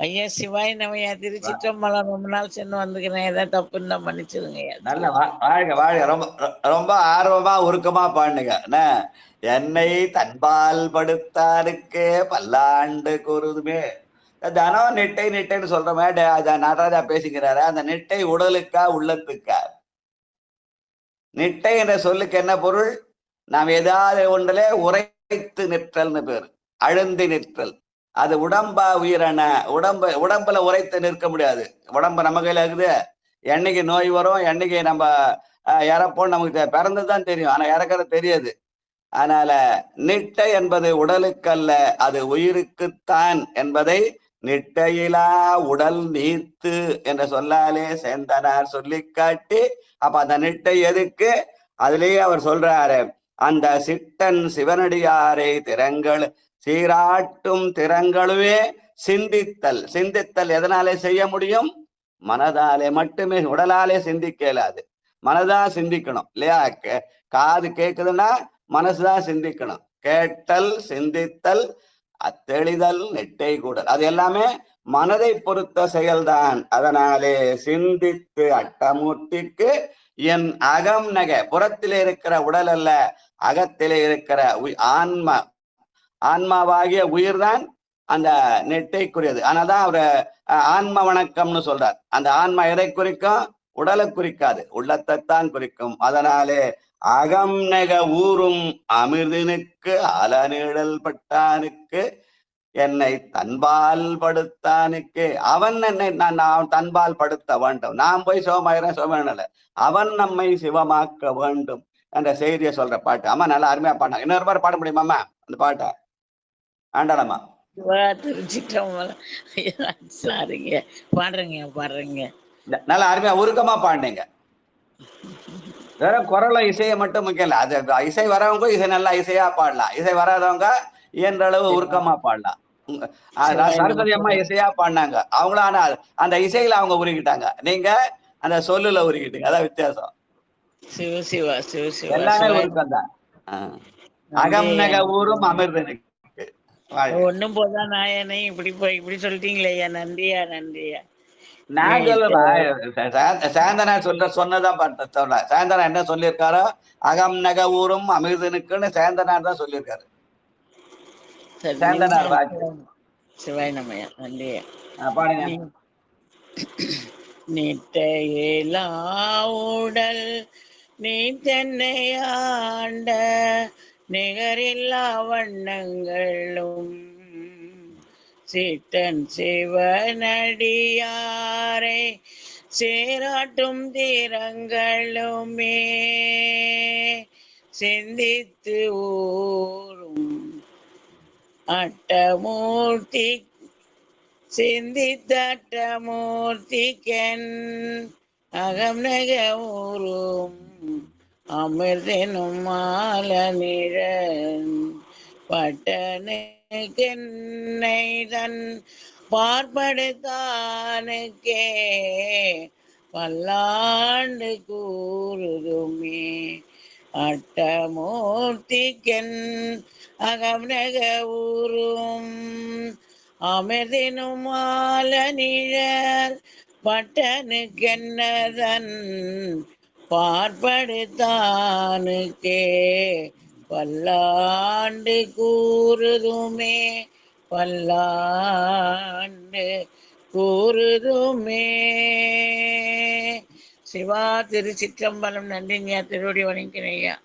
ஐயா சிவாய் நம்மையா திருச்சிற்றம்பலம். ரொம்ப நாள் சென்று வந்துக்கிறேன். ஏதாவது தப்புன்னு மன்னிச்சிருங்க. நல்ல வாழ்க. ரொம்ப ஆர்வமா உருக்கமா பாடுங்க. என்னை தன்பால் படுத்தாருக்கே பல்லாண்டு கூறுதுமே. தனம் நெட்டைன்னு சொல்றோமே, நடராஜா பேசிக்கிறாரு. அந்த நெட்டை உடலுக்கா உள்ளத்துக்கா? நெட்டை என்ற சொல்லுக்கு என்ன பொருள்? நாம் ஏதாவது ஒன்றிலே உரைத்து நிற்றல்னு பேரு. அழுந்தி நிற்றல். அது உடம்பா உயிரான உடம்புல உரைத்து நிற்க முடியாது. உடம்பு நம்ம கையில இருக்குது. என்னைக்கு நோய் வரும், என்னைக்கு நம்ம இறப்போம் நமக்கு பிறந்துதான் தெரியும். ஆனா இறக்கிறது தெரியாது. அதனால நிட்டை என்பது உடலுக்கல்ல, அது உயிருக்குத்தான் என்பதை நிட்டையிலா உடல் நீத்து என்ற சொல்லாலே சேந்தனார் சொல்லி காட்டி, அப்ப அந்த நிட்டை எதுக்கு? அதுலயே அவர் சொல்றாரு, அந்த சிட்டன் சிவனடியாரை திறங்கள் சீராட்டும் திறங்களுமே சிந்தித்தல் எதனாலே செய்ய முடியும்? மனதாலே மட்டுமே. உடலாலே சிந்திக்க இயலாது. மனதா சிந்திக்கணும் இல்லையா? காது கேக்குதுன்னா மனசுதான் சிந்திக்கணும். கேட்டல் சிந்தித்தல் அத்தெளிதல் நெட்டை கூடல். அது எல்லாமே மனதை பொறுத்த செயல்தான். அதனாலே சிந்தித்து அட்டமூர்த்திக்கு என் அகம் நகை, புறத்திலே இருக்கிற உடல் அல்ல, அகத்திலே இருக்கிற ஆன்மாவாகிய உயிர்தான் அந்த நெட்டைக்குரியது. ஆனாதான் அவரு ஆன்ம வணக்கம்னு சொல்றார். அந்த ஆன்மா எதை குறிக்கும்? உடலை குறிக்காது, உள்ளத்தைத்தான் குறிக்கும். அதனாலே அகம் நெக ஊரும் அமிர்தினுக்கு அலநிழல் பட்டானுக்கு என்னை தன்பால் படுத்தானுக்கு, அவன் என்னை நான் தன்பால் படுத்த வேண்டும். நான் போய் சிவமாயிரம் சிவமேனல, அவன் நம்மை சிவமாக்க வேண்டும் என்ற செய்தியை சொல்ற பாட்டு. அம்மா நல்லா அருமையா பாடினாங்க. இன்னொரு மாதிரி பாட முடியுமாம்மா அந்த பாட்டை? ஆண்டாளம்மா. திருச்சிற்றம்பலம். சாரிங்க, பாடுறீங்க நல்லா அருமையா உருக்கமா பாடினீங்க. வெறும் குரல இசையை மட்டும் முக்கியம் இல்லை. அது இசை வரவங்க இசை நல்லா இசையா பாடலாம், இசை வராதவங்க இயன்ற அளவு உருக்கமா பாடலாம். சரஸ்வதி அம்மா இசையா பாடினாங்க, அவங்களும் ஆனா அந்த இசையில அவங்க உருகிட்டாங்க, நீங்க அந்த சொல்லுல உருகிட்டீங்க. அதான் வித்தியாசம். எல்லாமே உருக்கம் தான். அகம் நக ஊரும் அமிர்தனுக்கு ஒண்ணும் போதா நாயனை இப்படி சொல்லிட்டீங்களே. நன்றியா. நான் சொல்லுறேன், சேந்தனார் சொன்னதான் சொல்ல. சேந்தனார் என்ன சொல்லியிருக்காரோ, அகம் நக ஊரும் அமிர்தனுக்குன்னு சேந்தனார் தான் சொல்லியிருக்காரு. சேந்தனார் சிவாய் நம்மையா. நன்றியா. பாடுங்க. நிட்டையிலா உடல் நீ தென்னை ஆண்ட நிகரில்லா வண்ணங்களும் சிட்டன் சிவனடியாரை சேராட்டும் தீரங்களுமே சிந்தித்து ஊரும் அட்டமூர்த்தி சிந்தித்தட்டமூர்த்திக்கென் அகம் நக ஊரும் அமிர்தெனும் மால நிழன் பட்டனுக்கென்னை தன் பார்ப்படுத்தானுக்கே பல்லாண்டு கூறுதுமே அட்டமூர்த்திக்கென் அகம் நக ஊரும் அமிர்தினும் மால நிழல் பட்டனுக்கென்னதன் பார்ப்படுத்தானுக்கே பல்லாண்டு கூறுதுமே பல்லாண்டு கூறுதுமே. சிவா திருச்சிற்றம்பலம். நன்றிங்கய்யா, திருவடி வணங்கினையா.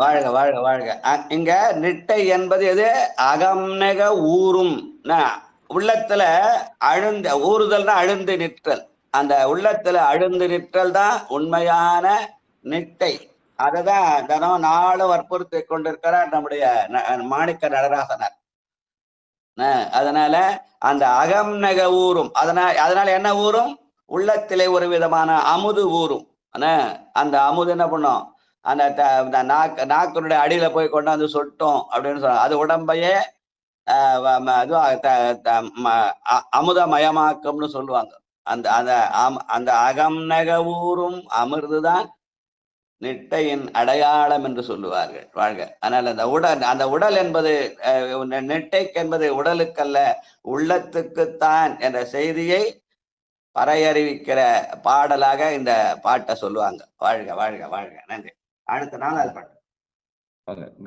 வாழ்க வாழ்க வாழ்க. இங்க நிட்டை என்பது எது? அகம் நெக ஊரும். உள்ளத்துல அழுந்த ஊறுதல்னா அழுந்து நிற்றல். அந்த உள்ளத்துல அழுந்து நிற்றல் தான் உண்மையான நிட்டை. அததான் தினம் நாளும் வற்புறுத்தி கொண்டிருக்கிறார் நம்முடைய மாணிக்க நடராசனர். அதனால அந்த அகம் நெக ஊரும், அதனால என்ன ஊரும்? உள்ளத்திலே ஒரு விதமான அமுது ஊரும். அந்த அமுது என்ன பண்ணும்? அந்த நாக்கினுடைய அடியில போய் கொண்டாந்து சொட்டும் அப்படின்னு சொல்றாங்க. அது உடம்பையே அமுதமயமாக்கும்னு சொல்லுவாங்க. அந்த அகம் நெக ஊரும் அமிர்துதான் நிட்டையின் அடையாளம் என்று சொல்லுவார்கள். வாழ்க. ஆனால் அந்த உடல் என்பது நெட்டைக்கு என்பது உடலுக்கல்ல, உள்ளத்துக்குத்தான் என்ற செய்தியை பறையறிவிக்கிற பாடலாக இந்த பாட்டை சொல்லுவாங்க. வாழ்க வாழ்க வாழ்க. நன்றி. அடுத்த நாள் அது பாட்டு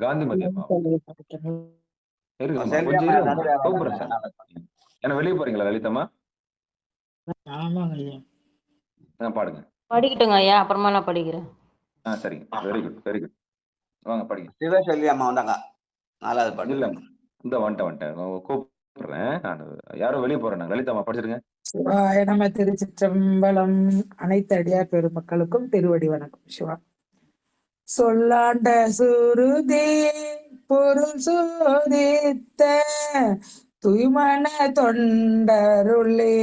காந்திமதி வெளியே போறீங்களா லலிதம்மா? பாடுங்க. படிக்கட்டுங்க ஐயா, அப்புறமா நான் படிக்கிறேன். சரிங்க. Very good very good. வாங்க படிங்க. சிவசெல்வி அம்மா வந்தாங்க. நாலாவது பாட்டு. இல்ல இந்த வந்துட்டேன் கூப்பிடுறேன். நான் யாரும் வெளியே போறேன். லலிதம்மா படிச்சிருங்க. சிவாய நம. திருச்சிற்றம்பலம். அனைத்து அடியார் பெருமக்களுக்கும் திருவடி வணக்கம். சிவா. சொல்லாண்ட சுருதி பொருள் சோதித்த தூய்மன தொண்டருளே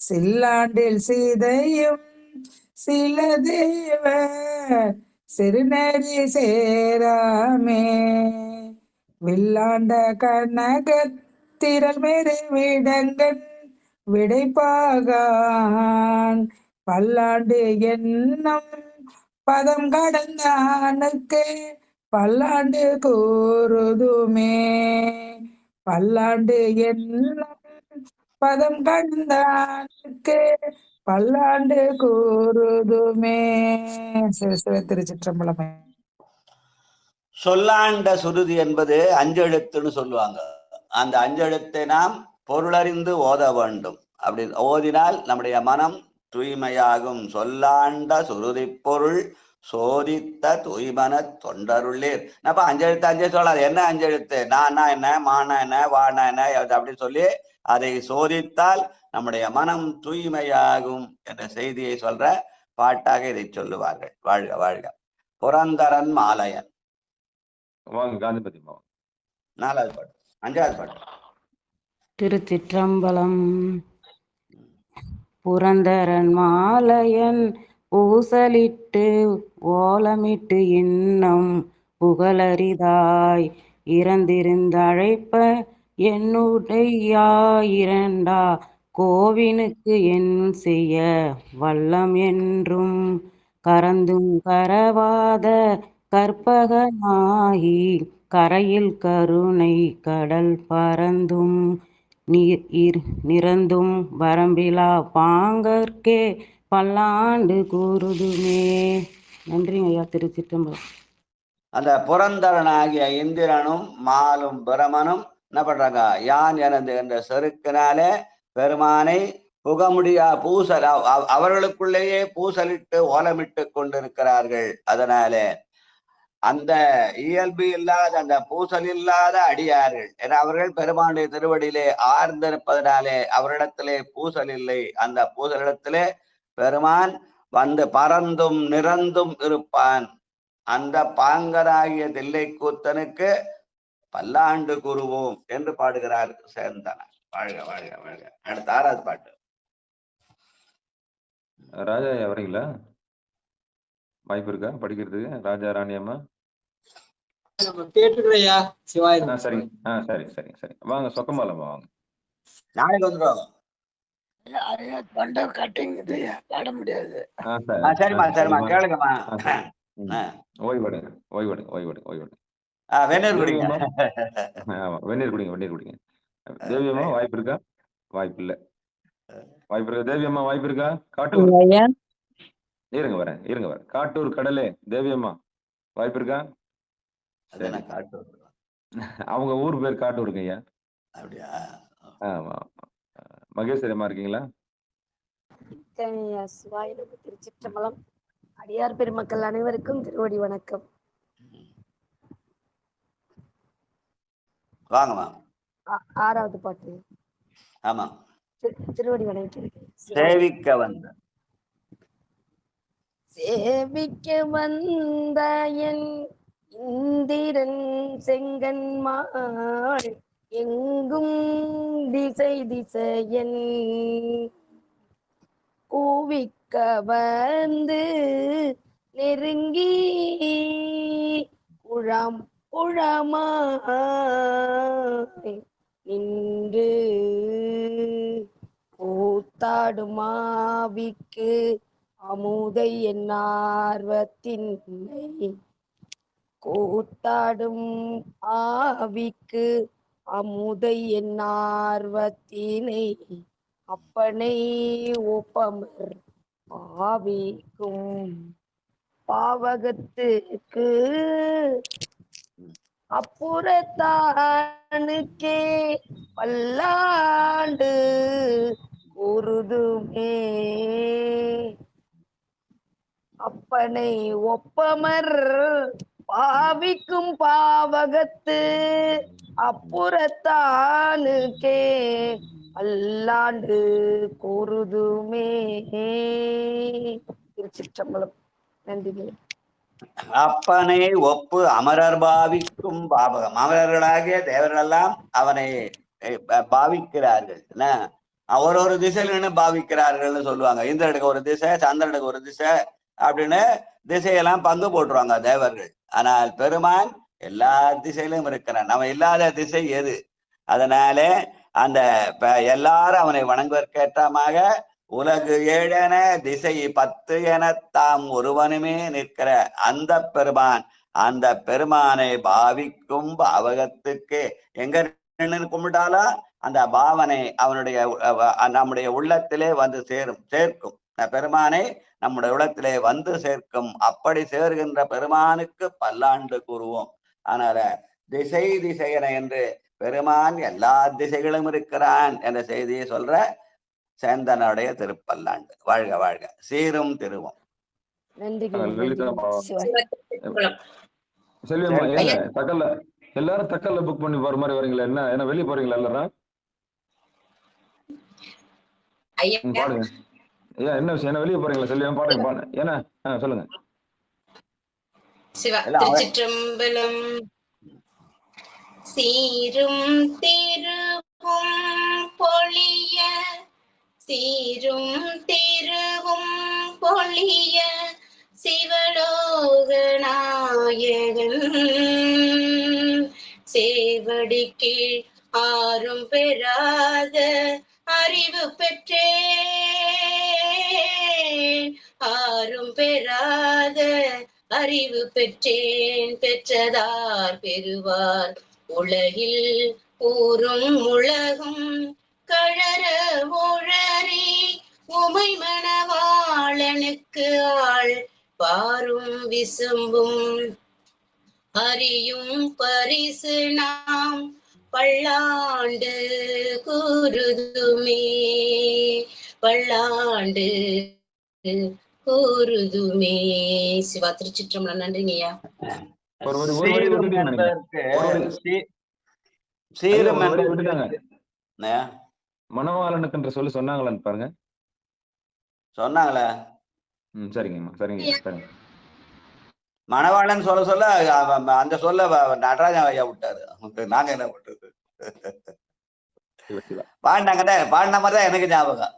சில்லாண்டில் சீதையும் சில தேவ சிறுநெறி சேராமே வில்லாண்ட கனகத்திரல் மேறு விடங்கன் விடைப்பாகான் பல்லாண்டு என்னும் பதம் கடந்தானுக்கு பல்லாண்டு கூறுதுமே. பல்லாண்டு என்னும் பதம் கண்டானுக்கு பல்லாண்டு கூறுதுமே. சிவ திருச்சிற்றம்பலமே. சொல்லாண்ட சுருதி என்பது அஞ்செழுத்துன்னு சொல்லுவாங்க. அந்த அஞ்செழுத்தை நாம் பொருளறிந்து ஓத வேண்டும். அப்படி ஓதினால் நம்முடைய மனம் தூய்மையாகும். சொல்லாண்ட சுருதி பொருள் சோதித்த தூய்மன தொண்டருள்ளீர். அப்ப அஞ்செழுத்து அஞ்சே சொல்லாது. என்ன அஞ்செழுத்து? நானா என்ன, மானா என்ன, வானா என்ன அப்படின்னு சொல்லி அதை சோதித்தால் நம்முடைய மனம் தூய்மையாகும் என்ற செய்தியை சொல்ற பாட்டாக இதை சொல்லுவார்கள். வாழ்க வாழ்க. புரந்தரன் மாலையன். வாங்க காந்திபதி மாவா. 4வது பாட்டு. 5வது பாட்டு. திருச்சிற்றம்பலம். புரந்தரன் மாலையன் பூசலிட்டு ஓலமிட்டு இன்னம் புகழரிதாய் இறந்திருந்தழைப்ப என்னுடையாயிரண்டா கோவினுக்கு என் செய்ய வல்லம் என்றும் கரந்தும் கரவாத கற்பகனாகி கரையில் கருணை கடல் பரந்தும் நிறந்தும் வரம்பிலா பாங்கற்கே பல்லாண்டு கூறுதுமே. நன்றிங்க ஐயா. திருச்சிற்றம்பலம். அந்த புரந்தரனாகிய இந்திரனும் மாலும் பிரமனும் என்ன பண்றாங்க? யான் எனது என்ற செருக்கினாலே பெருமானை புக முடியா பூசல் அவர்களுக்குள்ளேயே பூசலிட்டு ஓலமிட்டு கொண்டிருக்கிறார்கள். அதனாலே அந்த இயல்பு இல்லாத அந்த பூசல் இல்லாத அடியார்கள் என அவர்கள் பெருமானுடைய திருவடியிலே ஆர்ந்திருப்பதனாலே அவரிடத்திலே பூசல் இல்லை. அந்த பூசலிடத்திலே பெருமான் வந்து பறந்தும் நிறந்தும் இருப்பான். அந்த பாங்கராகிய தில்லை கூத்தனுக்கு பல்லாண்டு கூறுவோம் என்று பாடுகிறார் சேர்ந்தனர். வாழ்க வாழ்க வாழ்க. அடுத்த 6வது பாட்டு. ராஜா வரீங்களா? வாய்ப்பு இருக்கா படிக்கிறதுக்கு? ராஜா ராணி அம்மா கேட்டுக்கிறையா? சிவாய். சரிங்க. சரி சரி சரி. வாங்க சொக்கமாலம்மா வாங்க. நாளைக்கு வந்துடும். பாட முடியாது. சரிம்மா சரிம்மா கேளுங்கம்மா. ஓய்வெடுங்க ஓய்வெடுங்க ஓய்வெடுங்க ஓய்வெடுங்க. வெந்நீர் குடிங்க. ஆமா வெந்நீர் குடிங்க வெந்நீர் குடிங்க. தேவி அம்மா வாய்ப்பு இருக்கா? வாய்ப்பு இல்ல. வாய்ப்பு இருக்கா? தேவி அம்மா வாய்ப்பு இருக்கா? காட்டூர் இருங்க வரேன் இருங்க வரேன். காட்டூர் கடலே தேவி அம்மா வாய்ப்பு இருக்கா? அவங்க ஊர் பேர் காட்டூருங்க ஐயா. அப்படியா? ஆமா. மகேஸ்வரி அம்மா இருக்கீங்களா? திருச்சிற்றம்பலம். அடியார் பெருமக்கள் அனைவருக்கும் திருவடி வணக்கம். வாங்கம்மா. 6வது பாட்டு. ஆமா. திருவடி வணக்கம். சேவிக்க வந்த சேவிக்க வந்த என் இந்திரன் செங்கன்மாள் எங்கும் திசை திசையன் கூவிக்க வந்து நெருங்கி குழாம் குழமாய் நின்று கூத்தாடுமாவிக்கு அமுதை என்னார்வத்தின்னை கூத்தாடும் ஆவிக்கு அமுதை என்னார்வத்தினை அப்பனை ஒப்பமர் பாவிக்கும் பாவகத்துக்கு அப்புறத்தானுக்கே பல்லாண்டு கூறுதுமே. அப்பனை ஒப்பமர் பாவிக்கும் பாவகத்து அப்புறத்தானுக்கே பல்லாண்டு கூறுதுமே. திருச்சிற்றம்பலம். நன்றி. அப்பனை ஒப்பு அமரர் பாவிக்கும் பாவகம். அமரர்களாகிய தேவர்களெல்லாம் அவனை பாவிக்கிறார்கள். என்ன ஒரு திசையில பாவிக்கிறார்கள்னு சொல்லுவாங்க. இந்திரனுக்கு ஒரு திசை, சந்திரனுக்கு ஒரு திசை அப்படின்னு திசையெல்லாம் பங்கு போட்டுருவாங்க தேவர்கள். ஆனால் பெருமான் எல்லா திசையிலும் இருக்கிறான். நம்ம இல்லாத திசை எது? அதனால அந்த எல்லாரும் அவனை வணங்குவதற்கேற்றமாக உலகு 7 திசை 10 என தாம் ஒருவனுமே நிற்கிற அந்த பெருமான் அந்த பெருமானை பாவிக்கும் பாவகத்துக்கு எங்க நின்னு கும்பிட்டாலும் அந்த பாவனை அவனுடைய நம்முடைய உள்ளத்திலே வந்து சேர்க்கும் பெருமானை நம்முடைய உள்ளத்திலே வந்து சேர்க்கும். அப்படி சேர்கின்ற பெருமானுக்கு பல்லாண்டு கூறுவோம். அதனால திசை திசையன என்று பெருமான் எல்லா திசைகளும் இருக்கிறான் என்ற செய்தியை சொல்ற சேந்தனுடைய திருப்பல்லாண்டு. வாழ்க வாழ்க, சீரும் திருவோம். செல்வியம்மா, ஏங்க தக்கல்ல எல்லாரும் தக்கல்ல புக் பண்ணி போற மாதிரி வரீங்களா? என்ன வெளியே போறீங்களா எல்லாரும்? பாடுங்க. ஏன் என்ன விஷயம்? என்ன வெளியே போறீங்களா? செல்வியம்மா பாடுங்க, பாடுங்க. ஏன்னா சொல்லுங்க. திருச்சிற்றம்பலம். சீரும் திருவும் பொழிய, சீரும் திருவும் பொழிய, சிவலோகநாயகன் சேவடிக்கு ஆறும் பெறாத அறிவு பெற்றேன், ஆறும் பெறாத அறிவு பெற்றேன். பெற்றதார் பெறுவார் உலகில் ஊரும் உலகும் கழற உழறி உமை மணவாளனுக்கு ஆள் பாரும் விசும்பும் அறியும் பரிசு நாம் பல்லாண்டு கூறுதுமே, பல்லாண்டு கூறுதுமே. சிவா. திருச்சிற்றம்பலம். நன்றிங்கய்யா. மணவாளனுக்கு சொல்லி சொன்னாங்களான்னு பாருங்க. சொன்னாங்களே. சரிங்கம்மா, சரிங்க, சரிங்க. மணவாளன் சொல்ல சொல்ல அந்த சொல்ல நடராஜன் ஐயா விட்டாரு. நாங்க என்ன விட்டுறது? பாடினாங்க, பாடின மாதிரிதான் எனக்கு ஞாபகம்.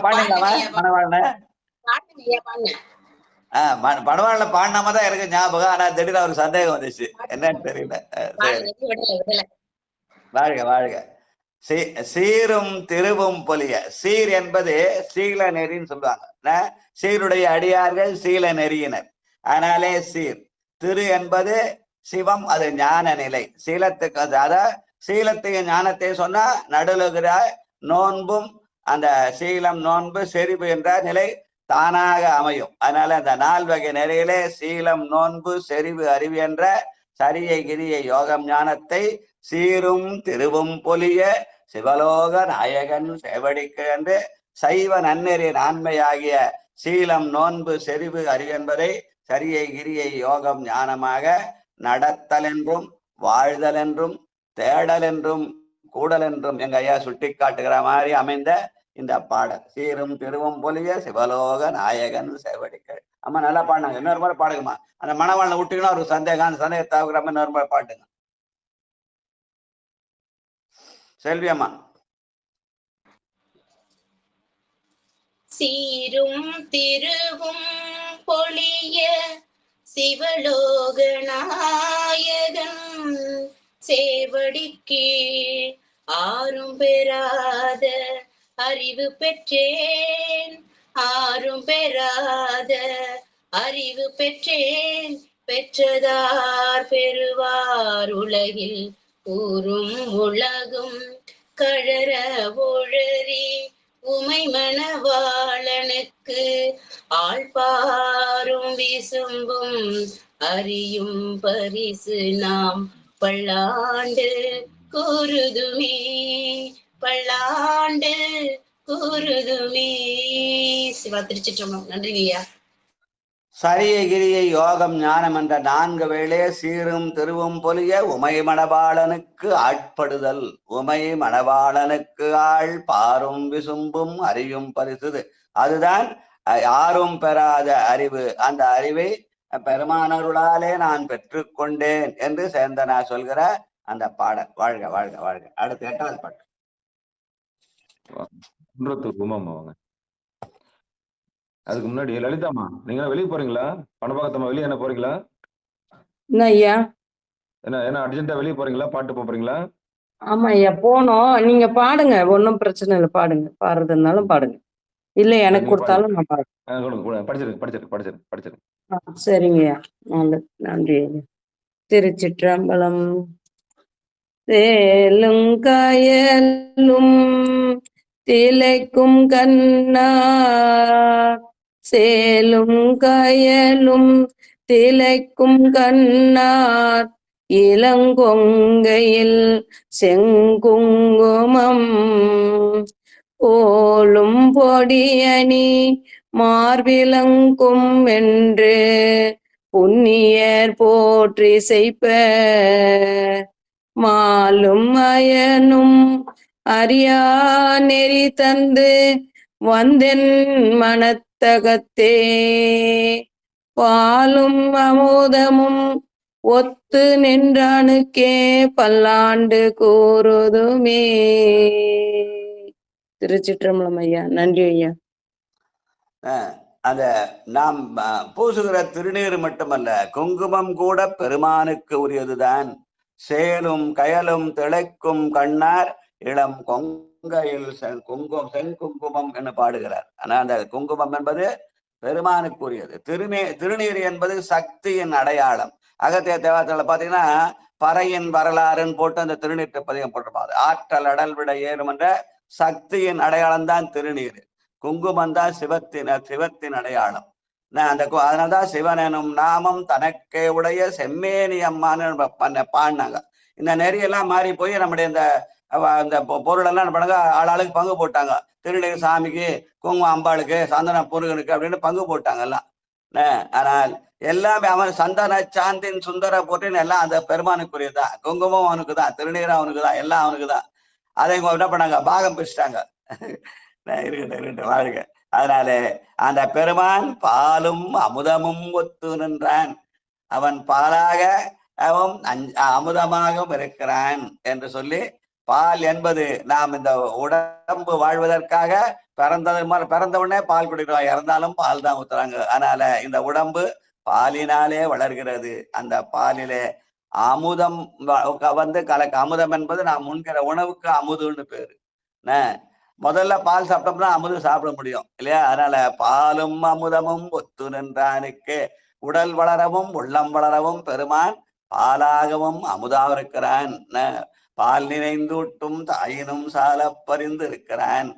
பாடினாமா மணவாளன? மணவாளன பாடின மாதிரிதான் எனக்கு ஞாபகம். ஆனா திடீர்னு அவருக்கு சந்தேகம் வந்துச்சு, என்னன்னு தெரியல. வாழ்க வாழ்க. சீரும் திருவும் பொலிய. சீர் என்பது சீல நெறின்னு சொல்லுவாங்க. சீருடைய அடியார்கள் சீல நெறியினர், அதனாலே சீர். திரு என்பது சிவம், அது ஞான நிலை. சீலத்துக்கு அத சீலத்தையும் ஞானத்தையும் சொன்னா நடுலுகிற நோன்பும் அந்த சீலம் நோன்பு செறிவு என்ற நிலை தானாக அமையும். அதனால அந்த 4 வகை நிலையிலே சீலம் நோன்பு செறிவு அறிவு என்ற சரியை கிரியை யோகம் ஞானத்தை சீரும் திருவும் பொலிய சிவலோக நாயகன் சேவடிக்கு என்று சைவ நன்னெறி நான்மையாகிய சீலம் நோன்பு செறிவு அறிவு என்பதை சரியை கிரியை யோகம் ஞானமாக நடத்தல் என்றும் வாழ்தல் என்றும் தேடல் என்றும் கூடல் என்றும் எங்க ஐயா சுட்டி காட்டுகிற மாதிரி அமைந்த இந்த பாடல். சீரும் திருவும் பொலிய சிவலோக நாயகன் சேவடிக்கள். அம்மா நல்லா பாடினாங்க. இன்னொரு முறை பாடுங்கம்மா. அந்த மணவாளனை விட்டுக்கணும் ஒரு சந்தேகம், அந்த சந்தேகத்தை தவிர இன்னொரு முறை பாட்டுங்க செல்வி அம்மா. சீரும் திருவும் பொழிய சிவலோகநாயகன் சேவடிக்கு ஆறும் பெறாத அறிவு பெற்றேன், ஆறும் பெறாத அறிவு பெற்றேன். பெற்றதார் பெறுவார் உலகில் ஊரும் உலகும் கழற ஒழறி உமை மணவாளனுக்கு ஆள்பாரும் விசும்பும் அறியும் பரிசு நாம் பல்லாண்டு கூறுதுமே, பல்லாண்டு கூறுதுமே. சிவா. திருச்சிற்றம்பலம். நன்றிங்கய்யா. சரியை கிரியை யோகம் ஞானம் என்ற 4 வேளை சீரும் திருவும் பொலிய உமை மணவாளனுக்கு ஆட்படுதல். உமை மணவாளனுக்கு ஆள் பாரும் விசும்பும் அறியும் பரிசு. அதுதான் யாரும் பெறாத அறிவு. அந்த அறிவை பெருமானருளாலே நான் பெற்றுக்கொண்டேன் என்று சேந்தனா சொல்கிற அந்த பாடல். வாழ்க வாழ்க வாழ்க. அடுத்து 8வது பாட்டு. அதுக்கு முன்னாடி லலிதாமா, நீங்க வெளியே போறீங்களா? பணபாகத்தம்மா வெளியே என்ன போறீங்களா? என்ன ஐயா? என்ன அர்ஜென்ட்டா வெளியே போறீங்களா? பாட்டு போறீங்களா? ஆமா ஐயா, போனோம். நீங்க பாடுங்க, ஒன்றும் பிரச்சனை இல்லை. பாடுங்க, பாடுறதுனாலும் பாடுங்க. இல்ல எனக்கு நீங்க பாருங்க. கொடுத்தாலும் நான் பார்க்கிறேன். கொடுங்க படிச்சிருங்க. சரிங்கய்யா. நல்லது. நன்றி ஐயா. திருச்சிற்றம்பலம். சேலும் கயலும் திளைக்கும் கண்ணார், சேலும் கயலும் திளைக்கும் கண்ணார், இளங்கொங்கையில் செங்குங்குமம் போலும் பொடியணி மார்பிலங்கும் என்று புண்ணியர் போற்றி செய்ப்ப, மாலும் அயனும் அறியா நெறி தந்து வந்தென் மனத்தகத்தே, பாலும் அமுதமும் ஒத்து நின்றானுக்கே பல்லாண்டு கூறுதுமே. திருச்சிற்றம்பலம் ஐயா. நன்றி ஐயா. அந்த நாம் பூசுகிற திருநீர் மட்டுமல்ல, குங்குமம் கூட பெருமானுக்கு உரியதுதான். சேலும் கயலும் திளைக்கும் கண்ணார் இளம் கொங்கையில் செங்குங்குமம் என்று பாடுகிறார். ஆனா அந்த குங்குமம் என்பது பெருமானுக்குரியது. திருநீர் என்பது சக்தியின் அடையாளம். அகத்திய தேவாரத்துல பாத்தீங்கன்னா பறையின் வரலாறுன்னு போட்டு அந்த திருநீற்றை பதிகம் போட்டிருப்பாங்க. ஆற்றல் அடல் விட ஏறும் என்ற சக்தியின் அடையாளம் தான் திருநீர். குங்குமம் தான் சிவத்தின் அடையாளம். அதனால்தான் சிவன் எனும் நாமம் தனக்கே உடைய செம்மேனி அம்மான்னு பாடினாங்க. இந்த நெறியெல்லாம் மாறி போய் நம்முடைய இந்த பொருள் எல்லாம் பண்ணுங்க, ஆளாளுக்கு பங்கு போட்டாங்க. திருநீர் சாமிக்கு, குங்குமம் அம்பாளுக்கு, சந்தன முருகனுக்கு அப்படின்னு பங்கு போட்டாங்க எல்லாம். ஆனால் எல்லாமே அவன் சந்தன சாந்தின் சுந்தர போட்டின்னு எல்லாம் அந்த பெருமானுக்குரியதான். குங்குமம் அவனுக்கு தான், திருநீர் அவனுக்கு தான், எல்லாம் அவனுக்கு தான். அதை என்ன பண்ணாங்க, பாகம் பிரிச்சிட்டாங்க. இருக்கட்டும் வாழ்க. அதனால அந்த பெருமான் பாலும் அமுதமும் ஒத்து நின்றான். அவன் பாலாக அவன் அமுதமாகவும் இருக்கிறான் என்று சொல்லி, பால் என்பது நாம் இந்த உடம்பு வாழ்வதற்காக பிறந்த உடனே பால் குடிக்கிறோம், இறந்தாலும் பால் தான் ஊத்துறாங்க. அதனால இந்த உடம்பு பாலினாலே வளர்கிறது. அந்த பாலிலே அமுதம் அமுதம் என்பது நாம் முன்கிற உணவுக்கு அமுதுன்னு பேரு. முதல்ல பால் சாப்பிட்டோம்னா அமுது சாப்பிட முடியும் இல்லையா? அதனால பாலும் அமுதமும் ஒத்து நின்றானுக்கு உடல் வளரவும் உள்ளம் வளரவும் பெருமான் பாலாகவும் அமுதாக இருக்கிறான். பால் நினைந்தூட்டும் தாயினும் சால பறிந்து இருக்கிறான்,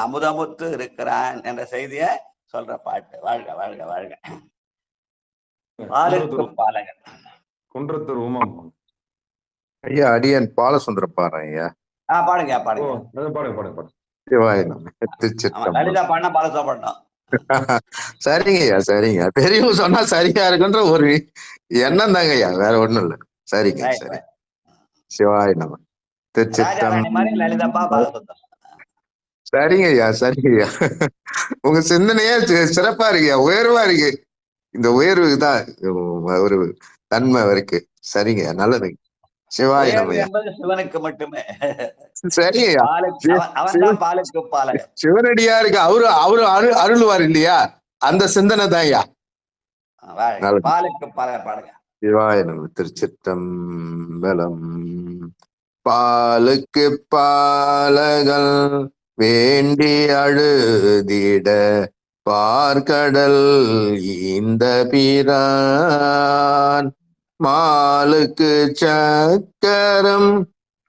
அமுதமுத்து இருக்கிறான் என்ற செய்திய சொல்ற பாட்டு. வாழ்க வாழ்க வாழ்க. பாலுக்கு பாலகன். குன்றத்தூர் உமாம் ஐயா. அடியன் பாலசுந்தரம் பாடுறேன் ஐயா. பாடுங்க பாடுங்க. லலிதா பாடினா பாலசா பாடணும். சரிங்க ஐயா, சரிங்க. பெரியவங்க சொன்னா சரியா இருக்குன்ற ஒரு எண்ணம் தாங்க ஐயா, வேற ஒண்ணும் இல்ல. சரிங்க, சரி. சிவாய நம. சரிங்க ஐயா, சரிங்க ஐயா. உங்க சிந்தனையே சிறப்பா இருக்கு, உயர்வா இருக்கு. இந்த உயர்வு தான் ஒரு தன்மை இருக்கு. சரிங்க, நல்லது. சிவாய நம. சிவனுக்கு மட்டுமே. சரிங்க, சிவனடியா இருக்கு. அவரு அருள்வார் இல்லையா, அந்த சிந்தனை தான் ஐயா. சிவாய நம. திருச்சிற்றம்பலம். பாலுக்கு பாலகள் வேண்டி அழுதிட பார்க்கடல் இந்த பிரான், மாலுக்கு சக்கரம்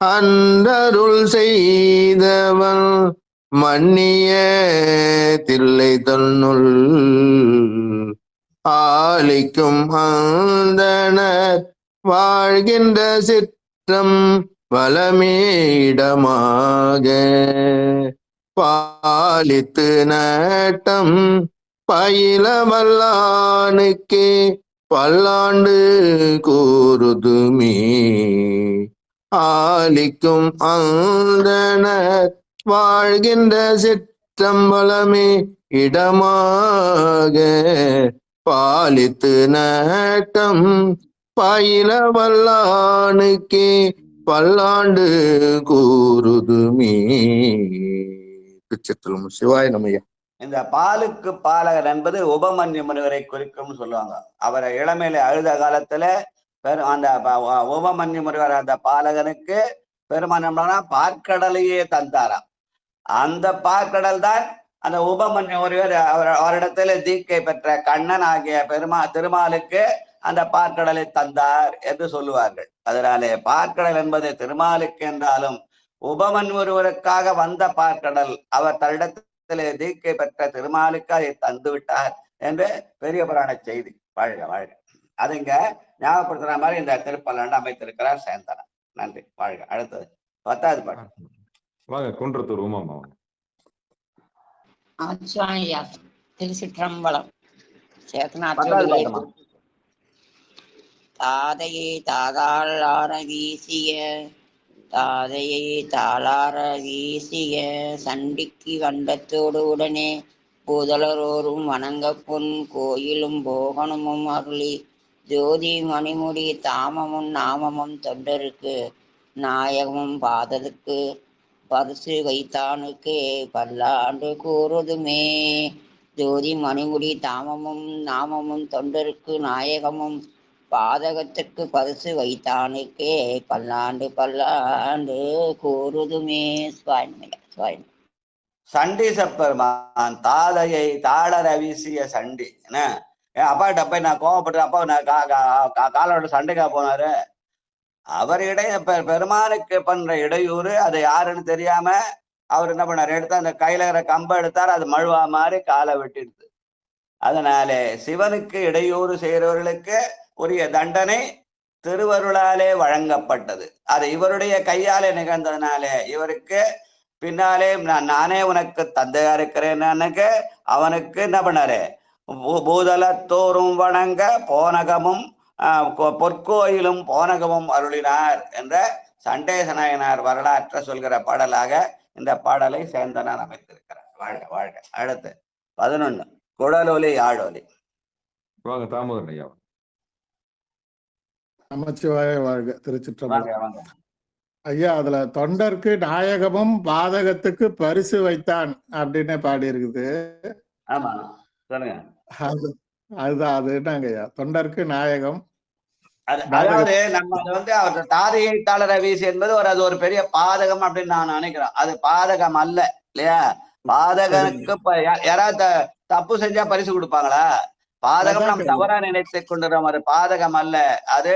அன்றருள் செய்தவன் மன்னிய தில்லை தன்னுள், ஆலிக்கும் அந்தனர் வாழ்கின்ற சிற்றம் வளமேடமாக, பாலித்து நட்டம் பயில வல்லானுக்கே பல்லாண்டு கூறுதுமே, ஆலிக்கும் அந்தனர் வாழ்கின்ற சிற்றம்பலமே இடமாக, பாலித்து நட்டம் பயில வல்லானுக்கே பல்லாண்டு கூறுதுமே. திருச்சிற்றம்பலம். சிவாய நமய்யா. இந்த பாலுக்கு பாலகர் என்பது உபமன்யு முனிவரை குறிக்கும் சொல்லுவாங்க. அவரை இளமையில அழுத காலத்துல அந்த உபமன்யு முனிவர் அந்த பாலகனுக்கு பெருமான் பார்க்கடலையே தந்தாராம். அந்த பார்க்கடல் தான் அந்த உபமன்யு ஒருவர் அவரிடத்துல தீக்கை பெற்ற கண்ணன் ஆகிய திருமாலுக்கு அந்த பார்க்கடலை தந்தார் என்று சொல்லுவார்கள். அதனாலே பார்க்கடல் என்பது திருமாலுக்கு என்றாலும் உபமன் ஒருவருக்காக வந்த பார்க்கடல் அவர் தன்னிடத்திலே தீக்கை பெற்ற திருமாலுக்கு அதை தந்து விட்டார் என்று பெரிய புராண செய்தி. வாழ்க வாழ்க. அது இங்க ஞாபகப்படுத்துற மாதிரி இந்த திருப்பல்லாண்டு அமைத்திருக்கிறார் சேந்தனா. நன்றி, வாழ்க. அடுத்தது 10வது பாட்டு. வாங்க குன்றத்தூர் உமாமா. திருச்சிற்றம்பலம். தாதையை தாதாளார வீசிய தாதையை தாளார வீசிய சண்டிக்கு வண்டத்தோடு உடனே பூதலரோரும் வணங்க பொன் கோயிலும் போகனமும் அருளி ஜோதி மணிமுடி தாமமும் நாமமும் தொண்டருக்கு நாயகமும் பாதத்துக்கு பரிசு வைத்தானுக்கு பல்லாண்டு கூறுதுமே. ஜோதி மணிமுடி தாமமும் நாமமும் தொண்டருக்கு நாயகமும் பாதகத்திற்கு பரிசு வைத்தானுக்கே பல்லாண்டு பல்லாண்டு கூறுதுமே. சண்டீச பெருமான் தாதையை தாளர வீசிய சண்டி. என்ன அப்பாட்ட போய் நான் கோவப்பட்டு அப்பா நான் காலோட சண்டைக்கா போனாரு. அவர் பெருமானுக்கு பண்ற இடையூறு அது யாருன்னு தெரியாம அவர் என்ன பண்ணாரு, எடுத்து அந்த கையில இருக்கிற கம்பை எடுத்தார், அது மழுவா மாதிரி காலை வெட்டிடுது. அதனாலே சிவனுக்கு இடையூறு செய்கிறவர்களுக்கு உரிய தண்டனை திருவருளாலே வழங்கப்பட்டது. அது இவருடைய கையாலே நிகழ்ந்ததுனாலே இவருக்கு பின்னாலே நானே உனக்கு தந்தையா இருக்கிறேன்னு அவனுக்கு என்ன பண்ணாரு, பூதலத்தோறும் வணங்க போனகமும் பொற்கோயிலும் போனகமும் அருளினார் என்ற சண்டேச நாயனார் வரலாற்றை சொல்கிற பாடலாக இந்த பாடலை சேந்தனார் அமைத்திருக்கிறார். வாழ்க வாழ்க. அடுத்து 11 குழலொலி ஆடொலி. வாங்க தாமோதரன் ஐயா. நமச்சிவாய வாழ்க. திருச்சிற்றம்பலம். ஐயா, அதுல தொண்டருக்கு நாயகமும் பாதகத்துக்கு பரிசு வைத்தான் அப்படின்னு பாடி இருக்குது. ஆமா, சொல்லுங்க. அதுதான் அது என்னங்க ஐயா, தொண்டருக்கு நாயகம். அதாவது நம்ம அது அவர் தாதையை தாளர வீசி என்பது அது ஒரு பெரிய பாதகம் அப்படின்னு நான் நினைக்கிறேன். அது பாதகம் அல்ல இல்லையா? பாதகனுக்கு யாராவது தப்பு செஞ்சா பரிசு கொடுப்பாங்களா? பாதகம் நம்ம தவறா நினைத்து கொண்டுறோம். அது பாதகம் அல்ல. அது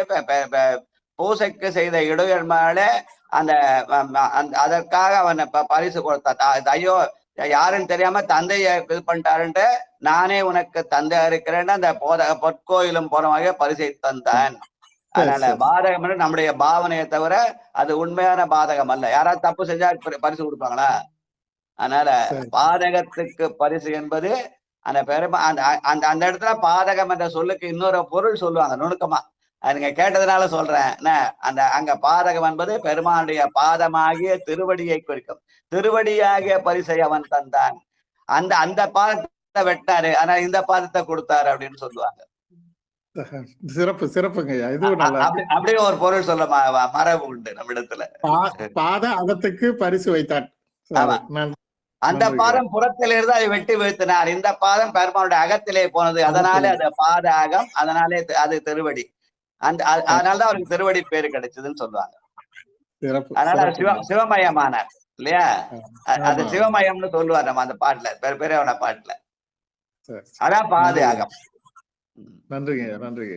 பூசைக்கு செய்த இடையர்மாலே அதற்காக அவன் பரிசு கொடுத்தான். ஐயோ யாருன்னு தெரியாம தந்தைய இது பண்ணிட்டாருன்ட்டு நானே உனக்கு தந்தையா இருக்கிறேன்னு அந்த பொற்கோயிலும் போனவாக பரிசை தந்தான். அதனால பாதகம் நம்முடைய பாவனையை தவிர அது உண்மையான பாதகம் அல்ல. யாராவது தப்பு செஞ்சா பரிசு கொடுப்பாங்களா? அதனால பாதகத்துக்கு பரிசு என்பது அந்த பெருமை. அந்த இடத்துல பாதகம் என்ற சொல்லுக்கு இன்னொரு பொருள் சொல்லுவாங்க நுணுக்கமா. நீங்க கேட்டதுனால சொல்றேன். அங்க பாதகம் என்பது பெருமானுடைய பாதமாகிய திருவடியை குறிக்கும். திருவடியாகிய பரிசை அவன் தந்தான். அந்த பாதத்தை வெட்டாரு, ஆனா இந்த பாதத்தை கொடுத்தாரு அப்படின்னு சொல்லுவாங்க. சிறப்பு சிறப்புங்க. அப்படியே ஒரு பொருள் சொல்ல மரபு உண்டு நம்ம இடத்துல. பாத அகத்துக்கு பரிசு வைத்தான். அந்த பாதம் புறத்தில இருந்து அதை வெட்டி வீழ்த்தினார். இந்த பாதம் பெருமானுடைய அகத்திலே போனது, அதனாலே அது பாத அகம், அதனாலே அது திருவடி. அதனாலதான் அவருக்கு திருவடி பேரு கிடைச்சதுன்னு சொல்லுவாங்க. அதனால சிவமயமானார் இல்லையா? அது சிவமயம்னு சொல்லுவார் நம்ம அந்த பாட்டுல, பெரியவன பாட்டுல. அதான் பாத அகம். நன்றிங்க நன்றிங்க.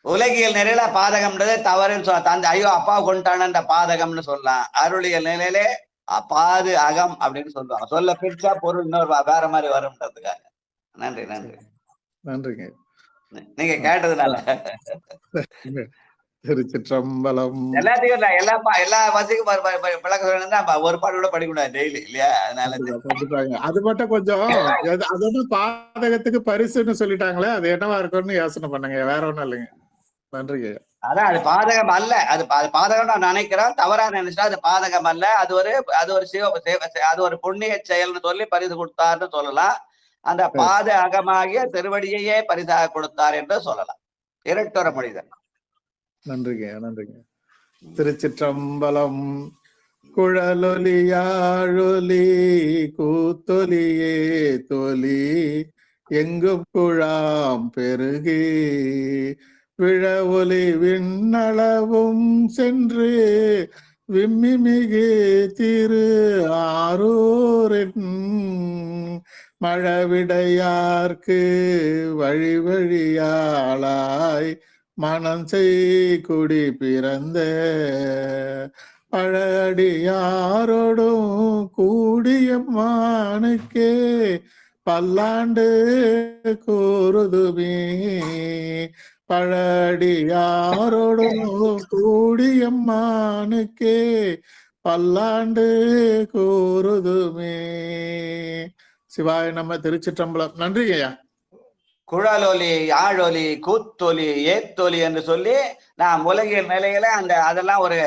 உலகியல் நிலையில பாதகம்ன்றது தவறுன்னு சொல்ல, ஐயோ அப்பாவை கொண்டான பாதகம்னு சொல்லலாம். அருளியல் நிலையிலே பாது அகம் அப்படின்னு சொல்லுவாங்க. சொல்ல பிரிச்சா பொருள் இன்னொரு வேற மாதிரி வரும்ன்றதுக்காக. நன்றி நன்றி நன்றிங்க. நீங்க கேட்டதுனால. திருச்சிற்றம்பலம். எல்லாத்தையும் எல்லா வசதிக்கும் விளக்க சொன்னா ஒரு பாட்டு கூட படிக்கூடாது டெய்லி இல்லையா? அதனால அது மட்டும் கொஞ்சம் அது பாதகத்துக்கு பரிசுன்னு சொல்லிட்டாங்களே, அது என்னவா இருக்கும்னு யோசனை பண்ணுங்க, வேற ஒண்ணும் இல்லைங்க. நன்றிங்க. அதான் அது பாதகம் அல்ல. அது பாதகம் நான் நினைக்கிறேன். தவறா நினைச்சா அது பாதகம் அல்ல. அது ஒரு புண்ணிய செயல்னு சொல்லி பரிசு கொடுத்தாருன்னு சொல்லலாம். அந்த பாத அகமாகிய திருவடியையே பரிசாக கொடுத்தார் என்று சொல்லலாம். இரட்டொரு மொழிதான். நன்றிங்க நன்றிங்க. திருச்சிற்றம்பலம். குழலொலியாழொலி கூத்தொலியே தொலி எங்கும் குழாம் பெருகி விழ ஒலி விண்ணளவும் சென்று விம்மிமிகு திரு ஆரூரின் மழவிடையார்க்கு வழி வழியாளாய் மனம் செய் குடி பிறந்த பழடியாரோடும் கூடியம்மானுக்கே பல்லாண்டு கூறுதுமே. பழடியாரோடும் கூடியம்மானுக்கே பல்லாண்டு கூறுதுமே. சிவாய நம்ம. திருச்சிற்றம்பலம். நன்றிங்க ஐயா. குழலொலி, யாழொலி, கூத்தொலி, ஏத்தொலி என்று சொல்லி நாம் உலகியல் நிலையில அதெல்லாம் ஒரு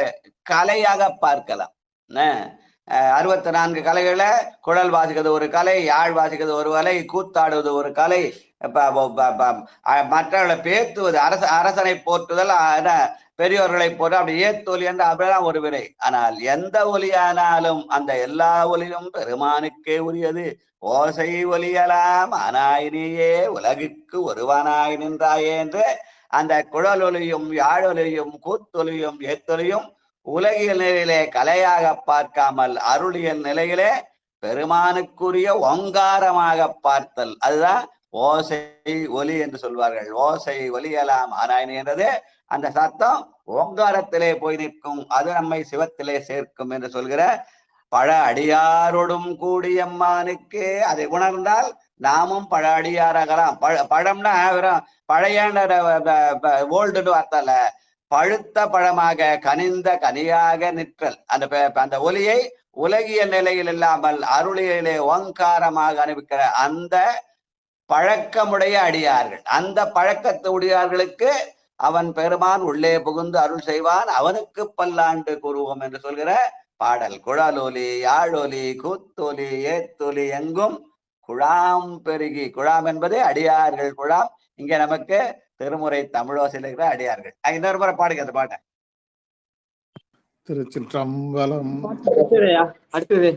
கலையாக பார்க்கலாம். 64 கலைகளை குழல் வாசிக்கிறது ஒரு கலை, யாழ் வாசிக்கிறது ஒரு கலை, கூத்தாடுவது ஒரு கலை, மற்றவர்களை பேத்துவது, அரசனை போற்றுதல், பெரியோர்களை போட்டு அப்படி ஏத்தொலி என்று அப்படிலாம் ஒரு வினை. ஆனால் எந்த ஒலியானாலும் அந்த எல்லா ஒலியும் பெருமானுக்கே உரியது. ஓசை ஒலியலாம் ஆனாயினியே உலகிற்கு ஒருவனாய் நின்றாயே என்று அந்த குழலொலியும் யாழொலியும் கூத்தொலியும் ஏத்தொலியும் உலகியல் நிலையிலே கலையாக பார்க்காமல் அருளியல் நிலையிலே பெருமானுக்குரிய ஓங்காரமாக பார்த்தல், அதுதான் ஓசை ஒலி என்று சொல்வார்கள். ஓசை ஒலியலாம் ஆனாயினி என்றது அந்த சத்தம் ஓங்காரத்திலே போய் நிற்கும், அது நம்மை சிவத்திலே சேர்க்கும் என்று சொல்கிற பழ அடியாரோடும் கூடியம்மானுக்கு அதை உணர்ந்தால் நாமும் பழ அடியாராகலாம். பழம்னா வெறும் பழைய ஓல்டுன்னு அர்த்தம் இல்ல, பழுத்த பழமாக கனிந்த கனியாக நிற்றல். அந்த ஒலியை உலகியல் நிலையில் இல்லாமல் அருளியலே ஓங்காரமாக அனுப்பிக்கிற அந்த பழக்கமுடைய அடியார்கள், அந்த பழக்கத்து உடையார்களுக்கு அவன் பெருமான் உள்ளே புகுந்து அருள் செய்வான், அவனுக்கு பல்லாண்டு கூறுவோம் என்று சொல்கிற பாடல். குழலொலி, யாழொலி, கூத்தொலி, ஏத்தொலி எங்கும் குழாம் பெருகி. குழாம் என்பது அடியார்கள் குழாம். இங்க நமக்கு திருமுறை தமிழோசையில் இருக்கிற அடியார்கள். இன்னொரு முறை பாடுங்க அந்த பாட்டை. திருச்சிற்றம்பலம். அடுத்தது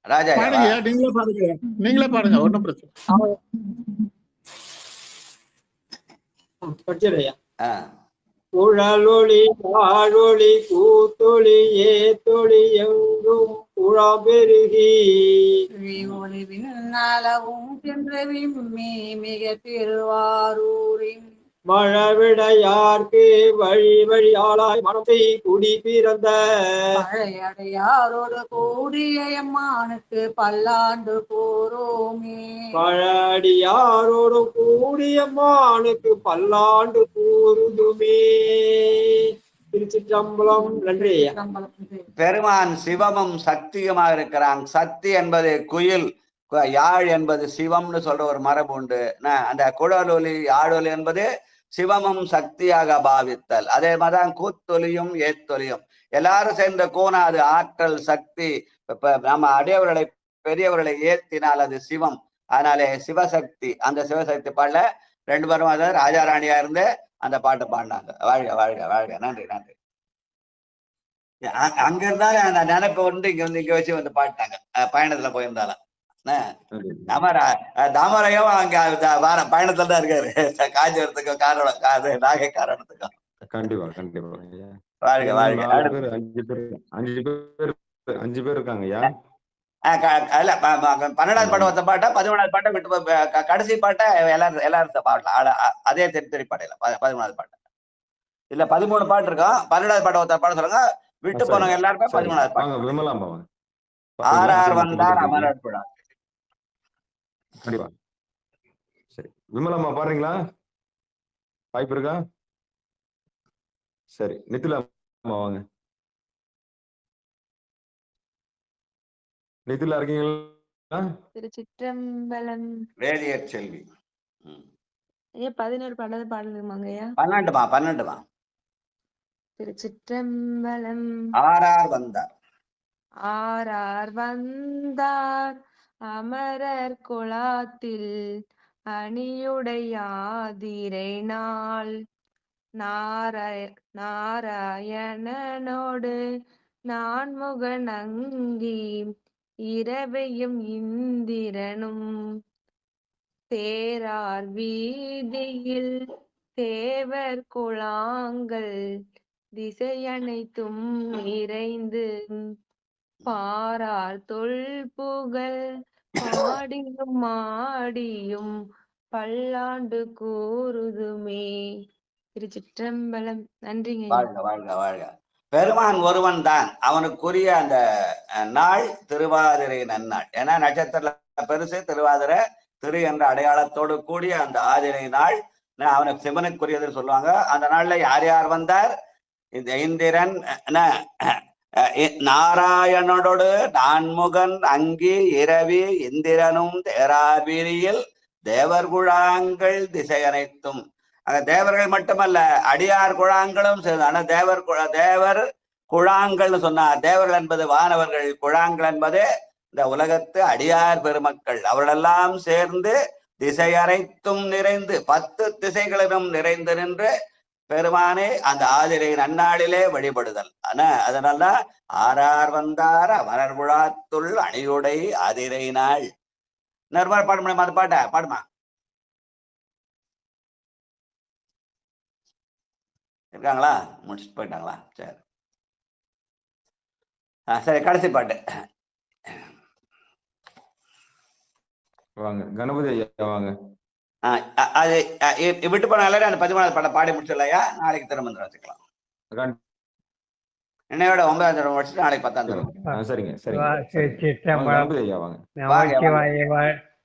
ராஜா நீங்களே பாருங்க, ஒன்றும் பிரச்சனை. குழலொளி, யாழொளி, கூத்தொளி, ஏத்தொளி எங்கும் குழாம் பெருகி ஒளிவின் சென்றவின் மிக திருவாரூரின் மழவிடையார்க்கு வழி வழியாளாய் மனத்தை குடி பிறந்த பழையடையாரோடு கூடிய எம்மானுக்கு பல்லாண்டு கூறுமே. பழடியாரோடு கூடியம்மானுக்கு பல்லாண்டு கூறுதுமே. திருச்சிற்றம்பலம். நன்றி. பெருமான் சிவமும் சக்தியுமாக இருக்கிறான். சக்தி என்பது குயில், யாழ் என்பது சிவம்னு சொல்ற ஒரு மரபு உண்டு. அந்த குழலொலி யாழொலி என்பது சிவமும் சக்தியாக பாவித்தல். அதே மாதிரிதான் கூத்தொலியும் ஏத்தொலியும் எல்லாரும் சேர்ந்த கோண அது ஆற்றல் சக்தி. இப்ப நம்ம அடையவர்களை பெரியவர்களை ஏத்தினால் அது சிவம். அதனாலே சிவசக்தி, அந்த சிவசக்தி பாடல 2 பேரும் அதாவது ராஜாராணியா இருந்து அந்த பாட்டு பாடினாங்க. வாழ்க வாழ்க வாழ்க. நன்றி நன்றி. அங்க இருந்தாலும் அந்த நினைப்பை வந்து இங்க வச்சு வந்து பாடிட்டாங்க. பயணத்துல போயிருந்தாலும் தாமரையும் அங்க பயணத்துல தான் இருக்காரு. காஞ்சிபுரத்துக்கும் நாகை காரணத்துக்கும். கண்டிப்பா கண்டிப்பா. வாழ்க வாழ்க. 5 பேர் இருக்காங்க ஐயா. 12வது பாட்டு ஒருத்த பாட்டா, 13வது பாட்டை விட்டு கடைசி பாட்டை எல்லாரும் பாடலாம். அதே தெரி பாடையில 13வது பாட்டு இல்ல 13 பாட்டு இருக்கும். 12வது பாட்டை ஒருத்த பாட சொல்லுங்க. விட்டு போனவங்க எல்லாருமே 13வது பாட்டு. விமலாம்பா ஆறார் வந்தார் அமரர் புழா. கண்டிப்பா. சரி, விமலாம்மா பாடுறீங்களா? வாய்ப்பு இருக்கா? சரி, நித்திலா அம்மா வாங்க. நித்திலா இருக்கீங்களா? திருச்சிற்றம்பலம். வேதியர் செல்வி. ஐயா 11 பாடல் பாடலுமாங்க ஐயா? 12மா. திருச்சிற்றம்பலம். ஆறார் வந்தார். ஆறார் வந்தார் அமரர் குலாத்தில் அணியுடையாதிரை நாள் நாராயணனோடு நான்முகன் அங்கி இரவையும் இந்திரனும் தேரார் வீதியில் தேவர் குழாங்கள் திசை அனைத்தும் நிறைந்து பாரார் தொல் புகழ் பாடியும் மாடியும் பல்லாண்டு கூறுதுமே. திருச்சிற்றம்பலம். நன்றிங்க ஐயா. வாழ்க வாழ்க வாழ்க. பெருமான் ஒருவன் தான், அவனுக்குரிய அந்த நாள் திருவாதிரை நன்னாள். ஏன்னா நட்சத்திர பெருசு திருவாதிரை, திரு என்ற அடையாளத்தோடு கூடிய அந்த ஆதிரை நாள் அவனுக்கு சிவனுக்குரியதுன்னு சொல்லுவாங்க. அந்த நாள்ல யார் யார் வந்தார்? இந்த இந்திரன் நாராயணனோடு நான்முகன் அங்கி இரவி இந்திரனும் தேரார்வீரியில் தேவர் குழாங்கள் திசை அனைத்தும். தேவர்கள் மட்டுமல்ல, அடியார் குழாங்களும் சேர்ந்து. ஆனா தேவர் குழாங்கள்னு சொன்னார். தேவர்கள் என்பது வானவர்கள், குழாங்கள் என்பது இந்த உலகத்து அடியார் பெருமக்கள். அவர்களெல்லாம் சேர்ந்து திசை அனைத்தும் நிறைந்து 10 திசைகளிலும் நிறைந்து நின்று பெருமானே அந்த ஆதிரை நன்னாளிலே வழிபடுதல். ஆனா அதனால ஆரார் வந்தார் அமரர் குழாத்துள் அணியுடை ஆதிரை நாள். இன்னொரு பாட முடியுமா? அந்த பாட்ட பாடுமா? இருக்காங்களா? முடிச்சுட்டு போயிட்டாங்களா? சரி சரி, கடைசி பாட்டு வாங்க கணபதி ஐயா வாங்க. அது விட்டு போன அந்த 13வது பாட்டை பாடி முடிச்சிடலையா? நாளைக்கு திருமந்திரம் வச்சுக்கலாம். என்னையோட 9ஆம் தடவை முடிச்சுட்டு நாளைக்கு 10ஆம் தடவை. சரிங்க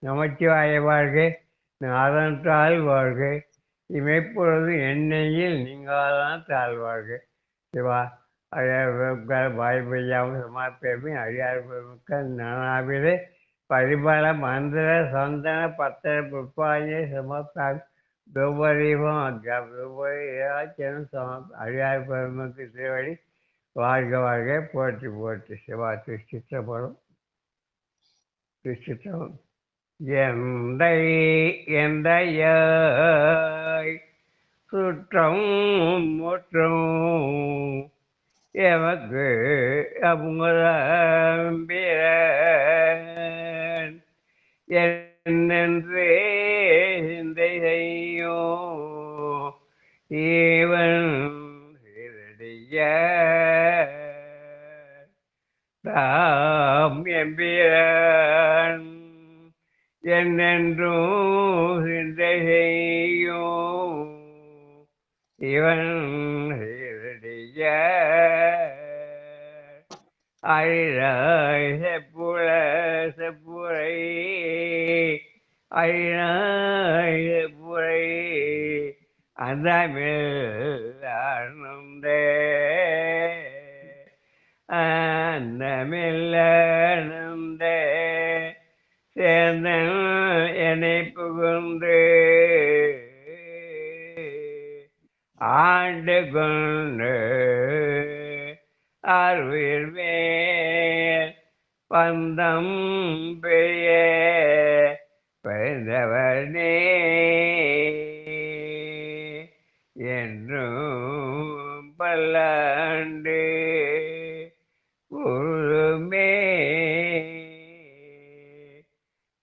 நமச்சிவாய வாழ்க, நாதன்றால் வாழ்க, இமைப்பொழுது எண்ணெயில் நீங்காதான் தாழ்வாழ்க. சிவா வாய்மையாவும் சமாப்பேமி அடியார் நானாவிலே பரிபால மந்திர சந்தன பத்திர புஷ்பாஞ்சை சமர்ப்பாமி துபதீபம் அடியார் பெருமக்கு திருவடி வாழ்க வாழ்க. போற்றி போற்றி. சிவா திருச்சிற்றம்பலம். திருச்சிற்றம்பலம். எந்தையாய் சுற்றம் முற்றும் எமக்கு அமுதம்பிரன் என்னென்றே சிந்தை செய்யும் ஈவன் தாம் எம்பிரன் என்னென்றும் சிந்தை செய்யும் இவன் அழிராய் செப்புரை அழிராய் செப்புரை அந்தமில் ஆனந்தே அந்தமில்லே சேர்ந்த என்னை புகுந்து ஆண்டு கொண்டு அருள் மேல் பந்தம் பெரிய பிறந்தவனே என்றும் பல்லாண்டு குருமே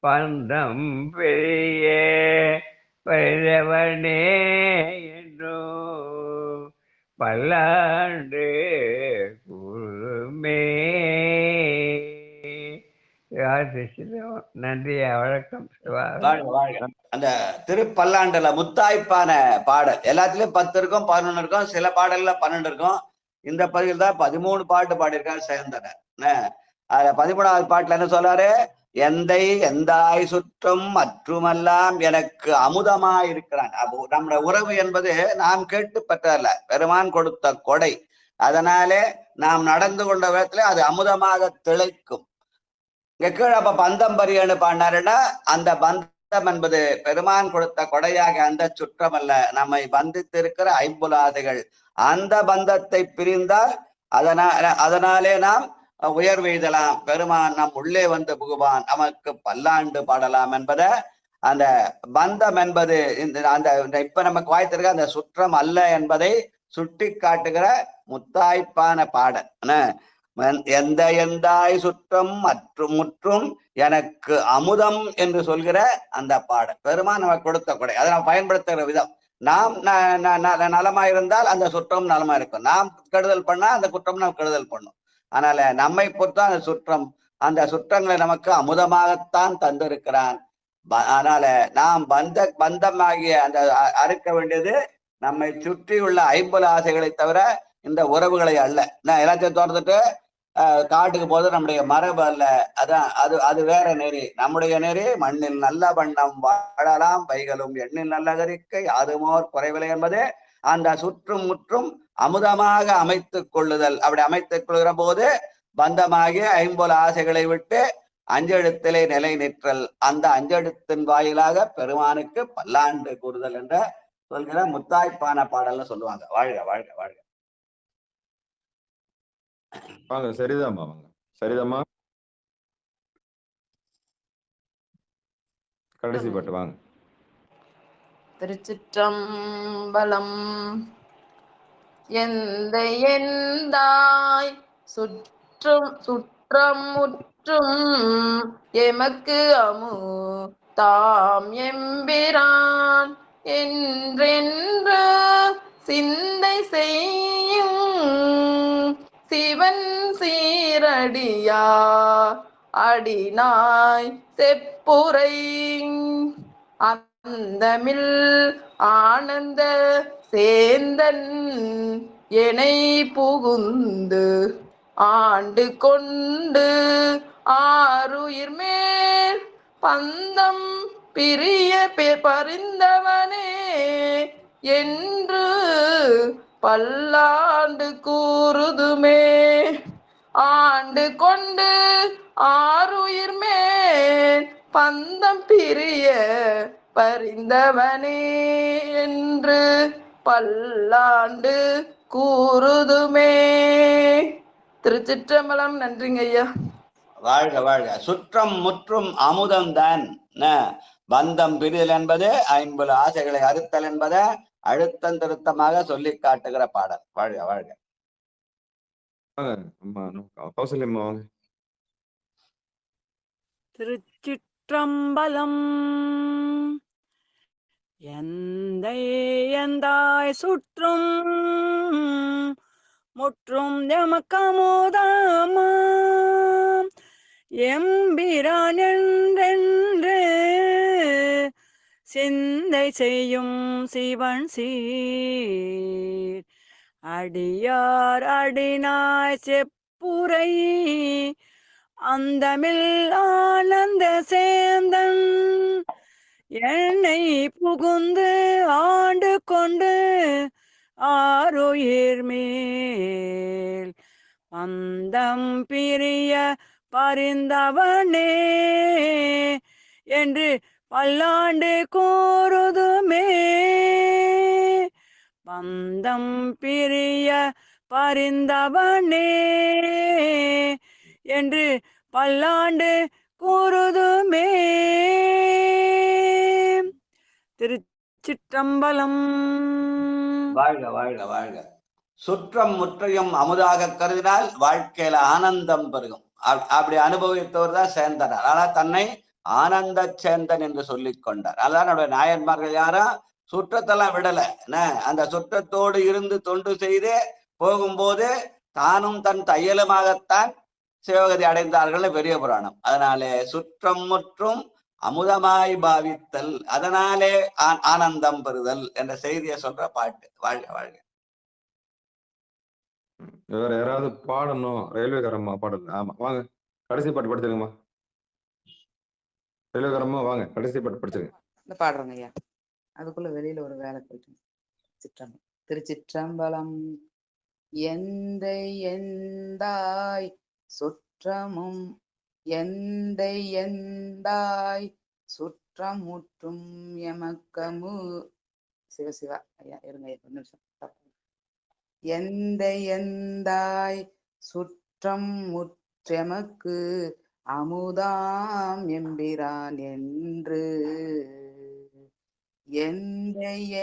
பந்தம் பெரிய பிறந்தவனே என்றும் பல்லாண்டு குருமே. நன்றி, வணக்கம். அந்த திருப்பல்லாண்டுல முத்தாய்ப்பான பாடல் எல்லாத்துலயும் 10 இருக்கும், 11 இருக்கும், சில பாடல்ல 12 இருக்கும். இந்த பதிவில் தான் 13 பாட்டு பாடியிருக்காரு சேர்ந்தனர். அதுல 13வது பாட்டுல என்ன சொல்றாரு? எந்தை எந்தாய் சுற்றம் மற்றுமெல்லாம் எனக்கு அமுதமாய் இருக்கிறான். அப்போ நம்முடைய உறவு என்பது நாம் கேட்டு பெற்றதல்ல, பெருமான் கொடுத்த கொடை. அதனாலே நாம் நடந்து கொண்ட விதத்துல அது அமுதமாக திளைக்கும். இங்க கீழே அப்ப பந்தம் பரியன்னு பாடினாருன்னா, அந்த பந்தம் என்பது பெருமான் கொடுத்த கொடையாக அந்த சுற்றம் அல்ல, நம்மை பந்தித்திருக்கிற ஐம்புலாதைகள். அந்த பந்தத்தை பிரிந்தால் அதனாலே நாம் உயர்வெய்தலாம், பெருமான் நம் உள்ளே வந்து புகுவான், நமக்கு பல்லாண்டு பாடலாம் என்பதை அந்த பந்தம் என்பது அந்த இப்ப நமக்கு வாய்த்திருக்க அந்த சுற்றம் அல்ல என்பதை சுட்டி காட்டுகிற முத்தாய்ப்பான பாடல். எந்த எந்தாய் சுற்றம் முற்றும் எனக்கு அமுதம் என்று சொல்கிற அந்த பாடல் பெருமான் நமக்கு கொடுத்த கொடை. அதை நாம் பயன்படுத்துகிற விதம். நாம் நலமாயிருந்தால் அந்த சுற்றம் நலமா இருக்கும். நாம் கெடுதல் பண்ணா அந்த குற்றம் நாம் கெடுதல் பண்ணும். அதனால நம்மை பொறுத்த அந்த சுற்றம், அந்த சுற்றங்களை நமக்கு அமுதமாகத்தான் தந்திருக்கிறான். அதனால நாம் பந்தமாகிய அந்த அறுக்க வேண்டியது நம்மை சுற்றியுள்ள 50 ஆசைகளை தவிர இந்த உறவுகளை அல்ல. நான் எல்லாத்தையும் தோர்த்துட்டு காட்டுக்கு போது நம்முடைய மரபு அல்ல. அதான் அது வேற நெறி. நம்முடைய நெறி மண்ணில் நல்ல வண்ணம் வாழலாம் வைகளும் எண்ணில் நல்லதறிக்கை அதுமோர் குறைவில்லை என்பது அந்த சுற்றும் முற்றும் அமுதமாக அமைத்துக் கொள்ளுதல். அப்படி அமைத்துக் கொள்கிற போது பந்தமாகிய 50 ஆசைகளை விட்டு அஞ்செழுத்திலே நிலை நிற்றல். அந்த அஞ்செழுத்தின் வாயிலாக பெருமானுக்கு பல்லாண்டு கூறுதல் என்ற சொல்கிற முத்தாய்ப்பான பாடல்னு சொல்லுவாங்க. வாழ்க வாழ்க வாழ்க. வாங்க சரிதாம்மா, வாங்க சரிதாம்மா. கடைசி பாட்டு வாங்க. திருச்சிற்றம்பலம். எந்த எந்தாய் சுற்றம் முற்றும் எமக்கு தாம் எம்பிரான் என்றென்று சிந்தை செய்யும் சிவன் சீரடியா அடினாய் செப்புரை அந்தமில் ஆனந்த சேந்தன் எனை புகுந்து ஆண்டு கொண்டு ஆருயிர் மேல் பந்தம் பிரிய பறிந்தவனே என்று பல்லாண்டு கூறுதுமே. ஆண்டு கொண்டு ஆருயிர் மேல் பந்தம் பிரிய பறிந்தவனே என்று பல்லாண்டு கூறுதுமே. திருச்சிற்றம்பலம். நன்றிங்க ஐயா. வாழ்க வாழ்க. சுற்றம் முற்றும் அமுதம் தான். பந்தம் பிரிதல் என்பது 50 ஆசைகளை அறுத்தல் என்பதை அழுத்தம் திருத்தமாக சொல்லி காட்டுகிற பாடல். வாழ்க வாழ்க. கௌசல்யம்மா வாங்க. திருச்சிற்றம்பலம். எந்தாய் சுற்றும் முற்றும் எமக்கமுதாமாம் எம்பிரான் என்றென்று சிந்தை செய்யும் சிவன் சீர் அடியார் அடினாய் செப்புரை அந்தமில் ஆனந்த சேந்தன் என்னை புகுந்து ஆண்டு கொண்டு ஆருயிர் மேல் பந்தம் பிரிய பறிந்தவனே என்று பல்லாண்டு கூறுதுமே. பந்தம் பிரிய பறிந்தவனே என்று பல்லாண்டு கூறுதுமே. திருச்சிற்றம்பலம். வாழ்க வாழ்க வாழ்க. சுற்றம் முற்றையும் அமுதாக கருதினால் வாழ்க்கையில ஆனந்தம் பெருகும். அப்படி அனுபவித்தவர் தான் சேந்தனர். ஆனால் தன்னை ஆனந்த சேந்தன் என்று சொல்லிக் கொண்டார். அதான் நம்முடைய நாயன்மார்கள் யாரும் சுற்றத்தெல்லாம் விடல. அந்த சுற்றத்தோடு இருந்து தொண்டு செய்து போகும்போது தானும் தன் தையலுமாகத்தான் சிவகதி அடைந்தார்கள் பெரிய புராணம். அதனாலே சுற்றம் முற்றும் அமுதமாய் பாவித்தல், அதனாலே ஆனந்தம் பெறுதல் என்ற செய்தியை சொல்ற பாட்டு. வாழ்க வாழ்க. வேற யாராவது பாடணும்? ரயில்வேக்காரம்மா பாடல. ஆமா வாங்க கடைசி பாட்டு படிச்சிருங்கம்மா. ரயில்வேக்காரம்மா வாங்க கடைசி பாட்டு படிச்சிருங்க. இந்த பாடுறோங்க ஐயா. அதுக்குள்ள வெளியில ஒரு வேலை போயிட்டு. திருச்சிற்றம்பலம். எந்தாய் சுற்றமும் எந்தாய் சுற்றம் முற்றும் எமக்கமு சிவசிவா ஐயா இருங்க ஒரு நிமிஷம். எந்தாய் சுற்றம் முற்றெமக்கு அமுதாம் எம்பிரான் என்று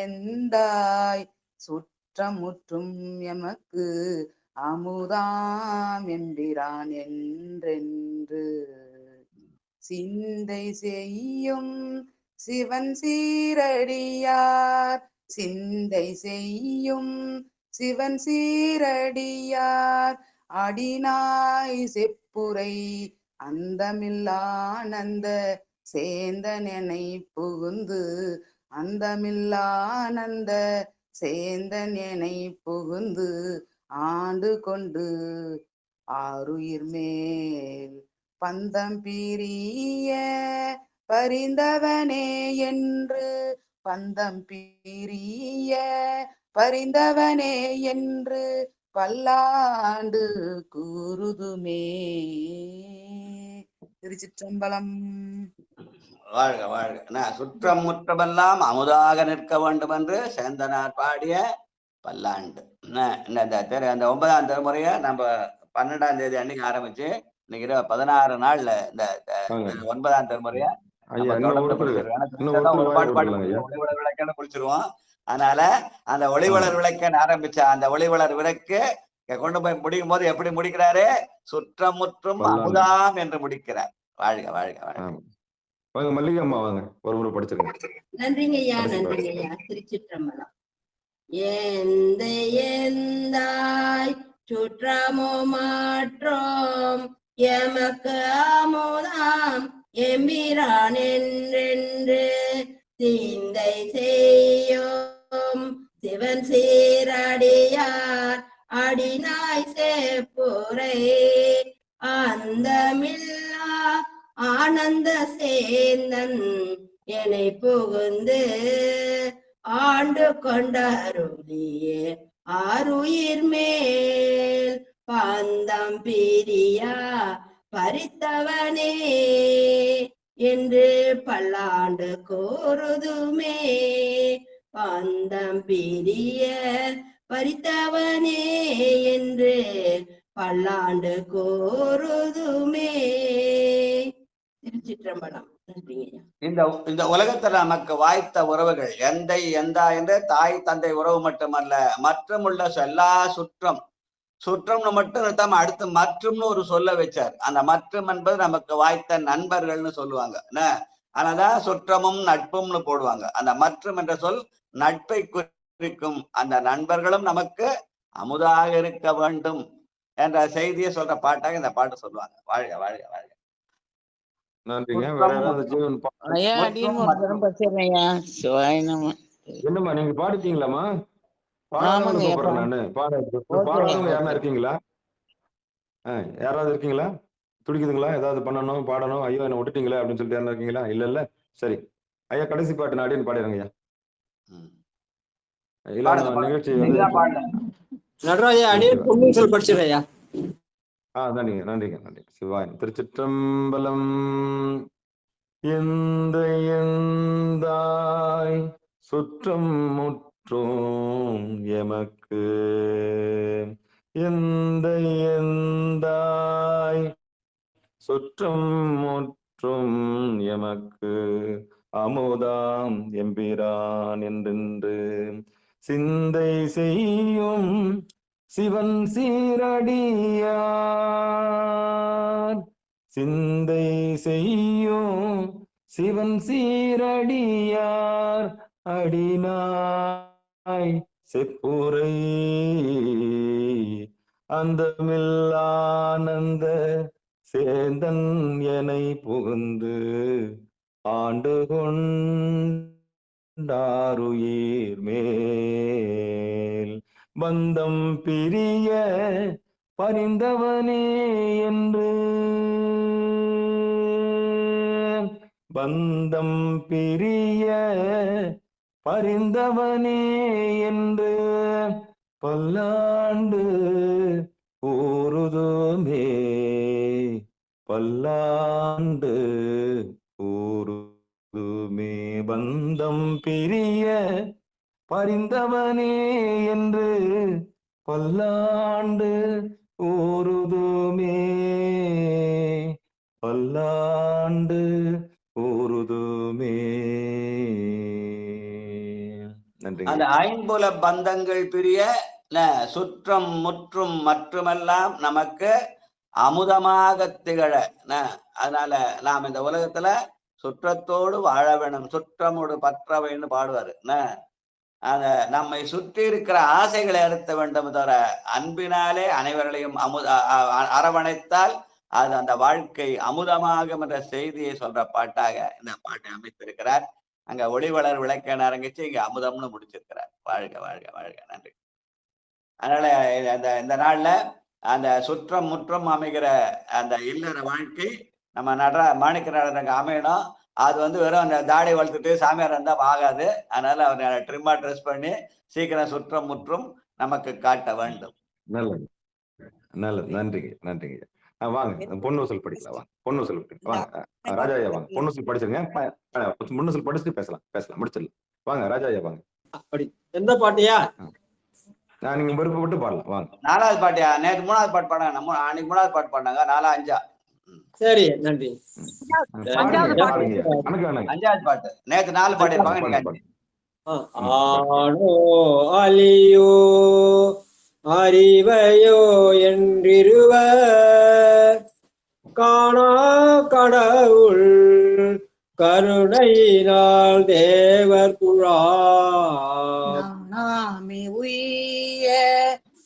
எந்தாய் சுற்றம் முற்றும் எமக்கு அமுதாம் எம்பிரான் என்றென்று சிந்தை செய்யும் சிவன் சீரடியார் சிந்தை செய்யும் சிவன் சீரடியார் அடினாய் செப்புரை அந்தமில்லானந்த சேந்தனை புகுந்து அந்தமில்லானந்த சேந்தனை புகுந்து ஆண்டு கொண்டு ஆருயிர் மேல் பந்தம் பிரிய பரிந்தவனே என்று பந்தம் பிரிய பரிந்தவனே என்று பல்லாண்டு கூறுதுமே. திருச்சிற்றம்பலம். வாழ்க வாழ்க. சுற்றம் முற்றமெல்லாம் அமுதாக நிற்க வேண்டும் என்று சேந்தனார் பாடிய பல்லாண்டு. அந்த 9ஆம் திருமுறைய நம்ம 12ஆம் தேதி அன்னைக்கு ஆரம்பிச்சு இன்னைக்கு 16 நாள்ல இந்த 9ஆம் திருமுறைய ஒளிவளர் விளக்கன்னு குளிச்சிருவோம். அதனால அந்த ஒளிவளர் விளக்கன்னு ஆரம்பிச்ச அந்த ஒளிவளர் விளக்கு கொண்டு போய் முடிக்கும் போது எப்படி முடிக்கிறாரு? சுற்றம் முற்றும் அமுதாம் என்று முடிக்கிறார். வாழ்க வாழ்க வாழ்க. மல்லிகை அம்மா வாங்க, ஒரு முறை படிச்சிருங்க. நன்றிங்க ஐயா, நன்றிங்க ஐயா. திருச்சிற்றம்பலம். எந்தாய் சுற்றமோ மாற்றோம் எமக்கு அமுதாம் எம்பிரான் என்றென்று சிந்தை செய்யோம் சிவன் சீரடியார் அடினாய் சேப்புரை அந்தமில்லா ஆனந்த சேந்தன் என்னை புகுந்து ஆண்டு கொண்டருளியே ஆருயிர் மேல் பந்தம் பிரியா பறித்தவனே என்று பல்லாண்டு கூறுதுமே. பந்தம் பிரிய பறித்தவனே என்று பல்லாண்டு கூறுதுமே. திருச்சிற்றம்பலம். இந்த உலகத்துல நமக்கு வாய்த்த உறவுகள் எந்தை எந்தா என்று தாய் தந்தை உறவு மட்டுமல்ல, மற்றும் உள்ள எல்லா சுற்றம்னு மட்டும் நிறுத்தாம அடுத்து மற்றும்னு ஒரு சொல்ல வச்சார். அந்த மற்றும் என்பது நமக்கு வாய்த்த நண்பர்கள்னு சொல்லுவாங்க. அதனாலதான் சுற்றமும் நட்பும்னு போடுவாங்க. அந்த மற்றும் என்ற சொல் நட்பை குறிக்கும். அந்த நண்பர்களும் நமக்கு அமுதாக இருக்க வேண்டும் என்ற செய்தியை சொல்ற பாட்டாக இந்த பாட்டு சொல்லுவாங்க. வாழ்க வாழ்க வாழ்க. நன்றிங்க. வேற ஏதாவது ஜீவன் என்னம்மா நீங்க பாடிட்டீங்களாமா? பாடாதவங்க கூப்பிடுறேன் நானு. பாடாதவங்க யாருன்னா இருக்கீங்களா? யாராவது இருக்கீங்களா? துடிக்குதுங்களா? ஏதாவது பண்ணணும் பாடணும், ஐயோ என்ன விட்டுட்டீங்களா அப்படின்னு சொல்லிட்டு யாரா இருக்கீங்களா? இல்ல இல்ல, சரி ஐயா கடைசி பாட்டு நாடின்னு பாடிடுங்க ஐயா. இல்ல நிகழ்ச்சி படிச்சிருக்கையா. நன்றிங்க நன்றிங்க நன்றிங்க. சிவாய். திருச்சிற்றம்பலம். எந்தாய் சுற்றம் முற்றும் எமக்கு எந்தாய் சுற்றம் முற்றும் எமக்கு அமுதாம் எம்பிரான் என்றென்று சிந்தை செய்யும் சிவன் சீரடியார் சிந்தை செய்யும் சிவன் சீரடியார் அடினாய் செப்புரை அந்தமில்லானந்த சேந்தன் எனை புகுந்து ஆண்டு கொண்டாருயிர் மேல் பந்தம் பிரிய பரிந்தவனே என்று பந்தம் பிரிய பரிந்தவனே என்று பல்லாண்டு கூறுதுமே பல்லாண்டு கூறுதுமே. பந்தம் பிரிய பரிந்தவனே என்று பல்லாண்டு கூறுதுமே பல்லாண்டு கூறுதுமே. நன்றி. அந்த ஐம்புல பந்தங்கள் பிரிய சுற்றம் முற்றும் மற்றுமெல்லாம் நமக்கு அமுதமாக திகழ. அதனால நாம் இந்த உலகத்துல சுற்றத்தோடு வாழ வேணும். சுற்றமோடு பற்றவைன்னு பாடுவாரு. அந்த நம்மை சுற்றி இருக்கிற ஆசைகளை அறுத்த வேண்டும் தவிர அன்பினாலே அனைவர்களையும் அரவணைத்தால் அது அந்த வாழ்க்கை அமுதமாகும் என்ற செய்தியை சொல்ற பாட்டாக இந்த பாட்டை அமைத்திருக்கிறார். அங்க ஒளிவளர் விளக்கென ஆரம்பிச்சு இங்க அமுதம்னு முடிச்சிருக்கிறார். வாழ்க வாழ்க வாழ்க. நன்றி. அதனால இந்த நாள்ல அந்த சுற்றம் முற்றம் அமைகிற அந்த இல்லற வாழ்க்கை நம்ம மாணிக்க நடனங்க அமையணும். அது வெறும் அந்த தாடி வளர்த்துட்டு சாமியார் இருந்தா ஆகாது. அதனால அவர் ட்ரிம்மா ட்ரெஸ் பண்ணி சீக்கிரம் சுற்றம் முற்றும் நமக்கு காட்ட வேண்டும். நல்லது நல்லது. நன்றிங்க நன்றிங்க. வாங்க பொன்னூசல் படிக்கலாம். வாங்க பொன்னூசல் வாங்க. ராஜாயா வாங்க. பொன்னூசல் படிச்சிருங்க. பொன்னூசல் படிச்சுட்டு பேசலாம் முடிச்சிடலாம். வாங்க ராஜாயா வாங்க. அப்படி எந்த பாட்டியா? நீங்க விருப்பப்பட்டு பாடலாம். வாங்க. 4வது பாட்டியா? நேற்று 3வது பாட்டு பாடாங்க. அன்னைக்கு 3வது பாட்டு பாடினாங்க. 4 5. சரி நன்றி. 5வது பாட்டு. நேற்று 4 பாடிருப்பாங்க. ஆனோ அலியோ அறிவையோ என்றிருவர் காணா கடவுள் கருணையினால் தேவர் குழாம் நாமே உய்ய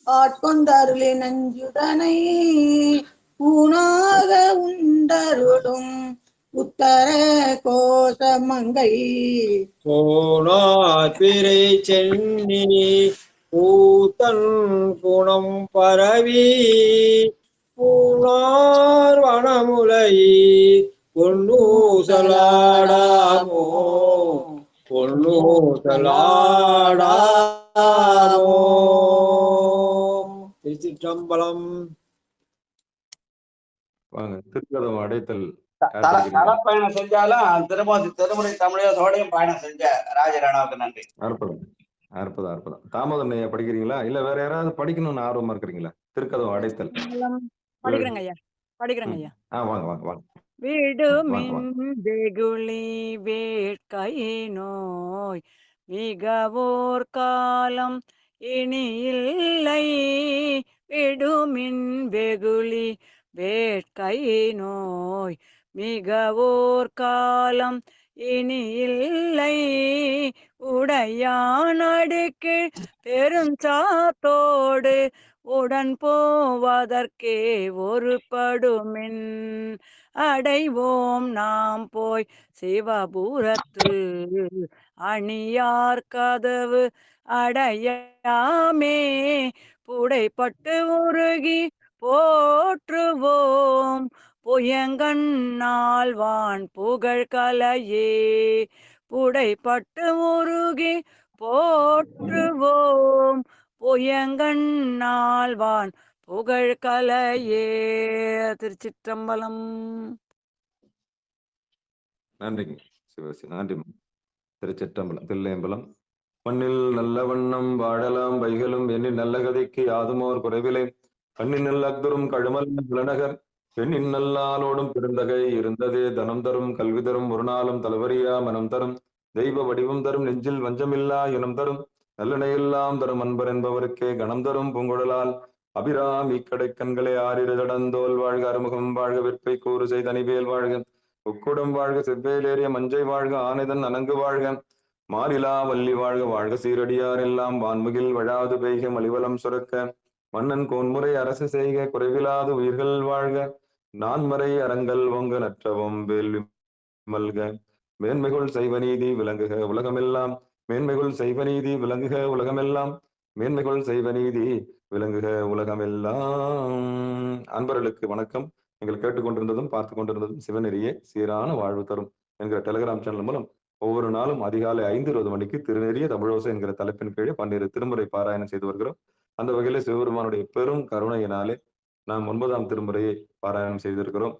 ஆட்கொண்டருளி நஞ்சுடனை ஊனாக உண்டருளும் உத்தர கோசமங்கை போனார் பிறை சென்னி பூத்தன் குணம் பரவி பூனார் வனமுலை பொன்னூசலாடாமோ பொன்னூசலாடாமோ. திருச்சிற்றம்பலம். வாங்க. திருக்கதம் அடைத்தல் தலப்பயணம் செஞ்சாலும் திருமுறை தமிழோடையும் பயணம் செஞ்ச ராஜராணாவுக்கு நன்றி. அற்புதம் அற்புதம் அற்புதம். தாமோதரன் ஐயா படிக்கிறீங்களா? இல்ல வேற யாராவது படிக்கணும்னு ஆர்வமா இருக்கிறீங்களா? திருக்கதம் அடைத்தல் படிக்கிறேங்க ஐயா. வாங்க வாங்க வாங்க. விடுமின் வெகுளி வேட்கை நோய் மிகவோர் காலம் இனி இல்லை. விடுமின் வெகுளி வேட்கை நோய் மிகவோர் காலம் இனி இல்லை. உடையான் அடுக்கு பெருஞ்சாத்தோடு உடன் போவதற்கே ஒருபடுமின் அடைவோம் நாம் போய் சிவபுரத்தில் அணியார் கதவு அடையாமே. புடைப்பட்டு உருகி போற்றுவோம் புயங்கண்ணாழ்வான் புகழ் கலையே. புடைப்பட்டு உருகி போற்றுவோம் புயங்கண்ணாழ்வான் புகழ் கலையே. திருச்சிற்றம்பலம். நன்றிங்க சிவசி. நன்றி. திருச்சிற்றம்பலம். தில்லையம்பலம். மண்ணில் நல்ல வண்ணம் வாழலாம் வைகளும் எண்ணில் நல்ல கதைக்கு யாதுமோர் குறைவிலை. கண்ணின் நல் அக்தரும் கழுமல் விளநகர் பெண்ணின் நல்லாலோடும் பெருந்தகை இருந்ததே. தனம் தரும் கல்வி தரும் ஒரு நாளும் தலைவரியா மனம் தரும் தெய்வ வடிவம் தரும் நெஞ்சில் வஞ்சமில்லா இனம் தரும் நல்லனையெல்லாம் தரும் அன்பர் என்பவருக்கே கணம் தரும் பூங்குழலால் அபிராமி கடை கண்களை ஆறிரதடந்தோல் வாழ்க. அறுமுகம் வாழ்க. வெற்பை கூறு செய்தனிவேல் வாழ்க. உக்குடம் வாழ்க. செவ்வேலேறிய மஞ்சை வாழ்க. ஆனைதன் அணங்கு வாழ்க. மாறிலா வள்ளி வாழ்க. வாழ்க சீரடியார் எல்லாம் வான்முகில் வழாது பெய்க மலிவலம் சுரக்க. மன்னன் கோன்முறை அரசு செய்க குறைவிலாது உயிர்கள் வாழ்க. நான்மறை அரங்கல் ஒங்க நற்றவம் வேள்வி மல்க. மேன்மைகுள் செய்வநீதி விளங்குக உலகமெல்லாம். மேன்மைகுள் செய்வநீதி விளங்குக உலகமெல்லாம். மேன்மைகுள் செய்வநீதி விளங்குக உலகமெல்லாம். அன்பர்களுக்கு வணக்கம். நீங்கள் கேட்டுக்கொண்டிருந்ததும் பார்த்து கொண்டிருந்ததும் சிவநெறியே சீரான வாழ்வு தரும் என்கிற டெலிகிராம் சேனல் மூலம் ஒவ்வொரு நாளும் அதிகாலை 5:20 மணிக்கு திருநெறிய தமிழோசை என்கிற தலைப்பின் கீழே 12 திருமுறை பாராயணம் செய்து வருகிறோம். அந்த வகையில சிவபெருமானுடைய பெரும் கருணையினாலே நாம் 9ஆம் திருமுறையை பாராயணம் செய்திருக்கிறோம்.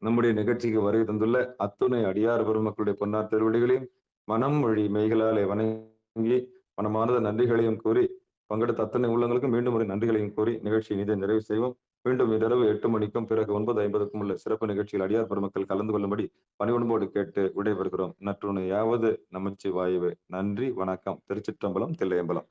நம்முடைய நிகழ்ச்சிக்கு வருகை தந்துள்ள அத்துணை அடியார் பெருமக்களுடைய பொன்னார் திருவடிகளையும் மனம் மொழி மெய்களாலே வணங்கி மனமார்ந்த நன்றிகளையும் கூறி பங்கெடுத்த அத்தனை உள்ளங்களுக்கும் மீண்டும் ஒரு நன்றிகளையும் கூறி நிகழ்ச்சியை இதை நிறைவு செய்வோம். மீண்டும் இரவு 8 மணிக்கும் பிறகு 9:50க்கும் உள்ள சிறப்பு நிகழ்ச்சியில் அடியார் பெருமக்கள் கலந்து கொள்ளும்படி பணிவன்போடு கேட்டு விடைபெறுகிறோம். நற்றுணையாவது நமச்சிவாயவே. நன்றி வணக்கம். திருச்சிற்றம்பலம். தில்லையம்பலம்.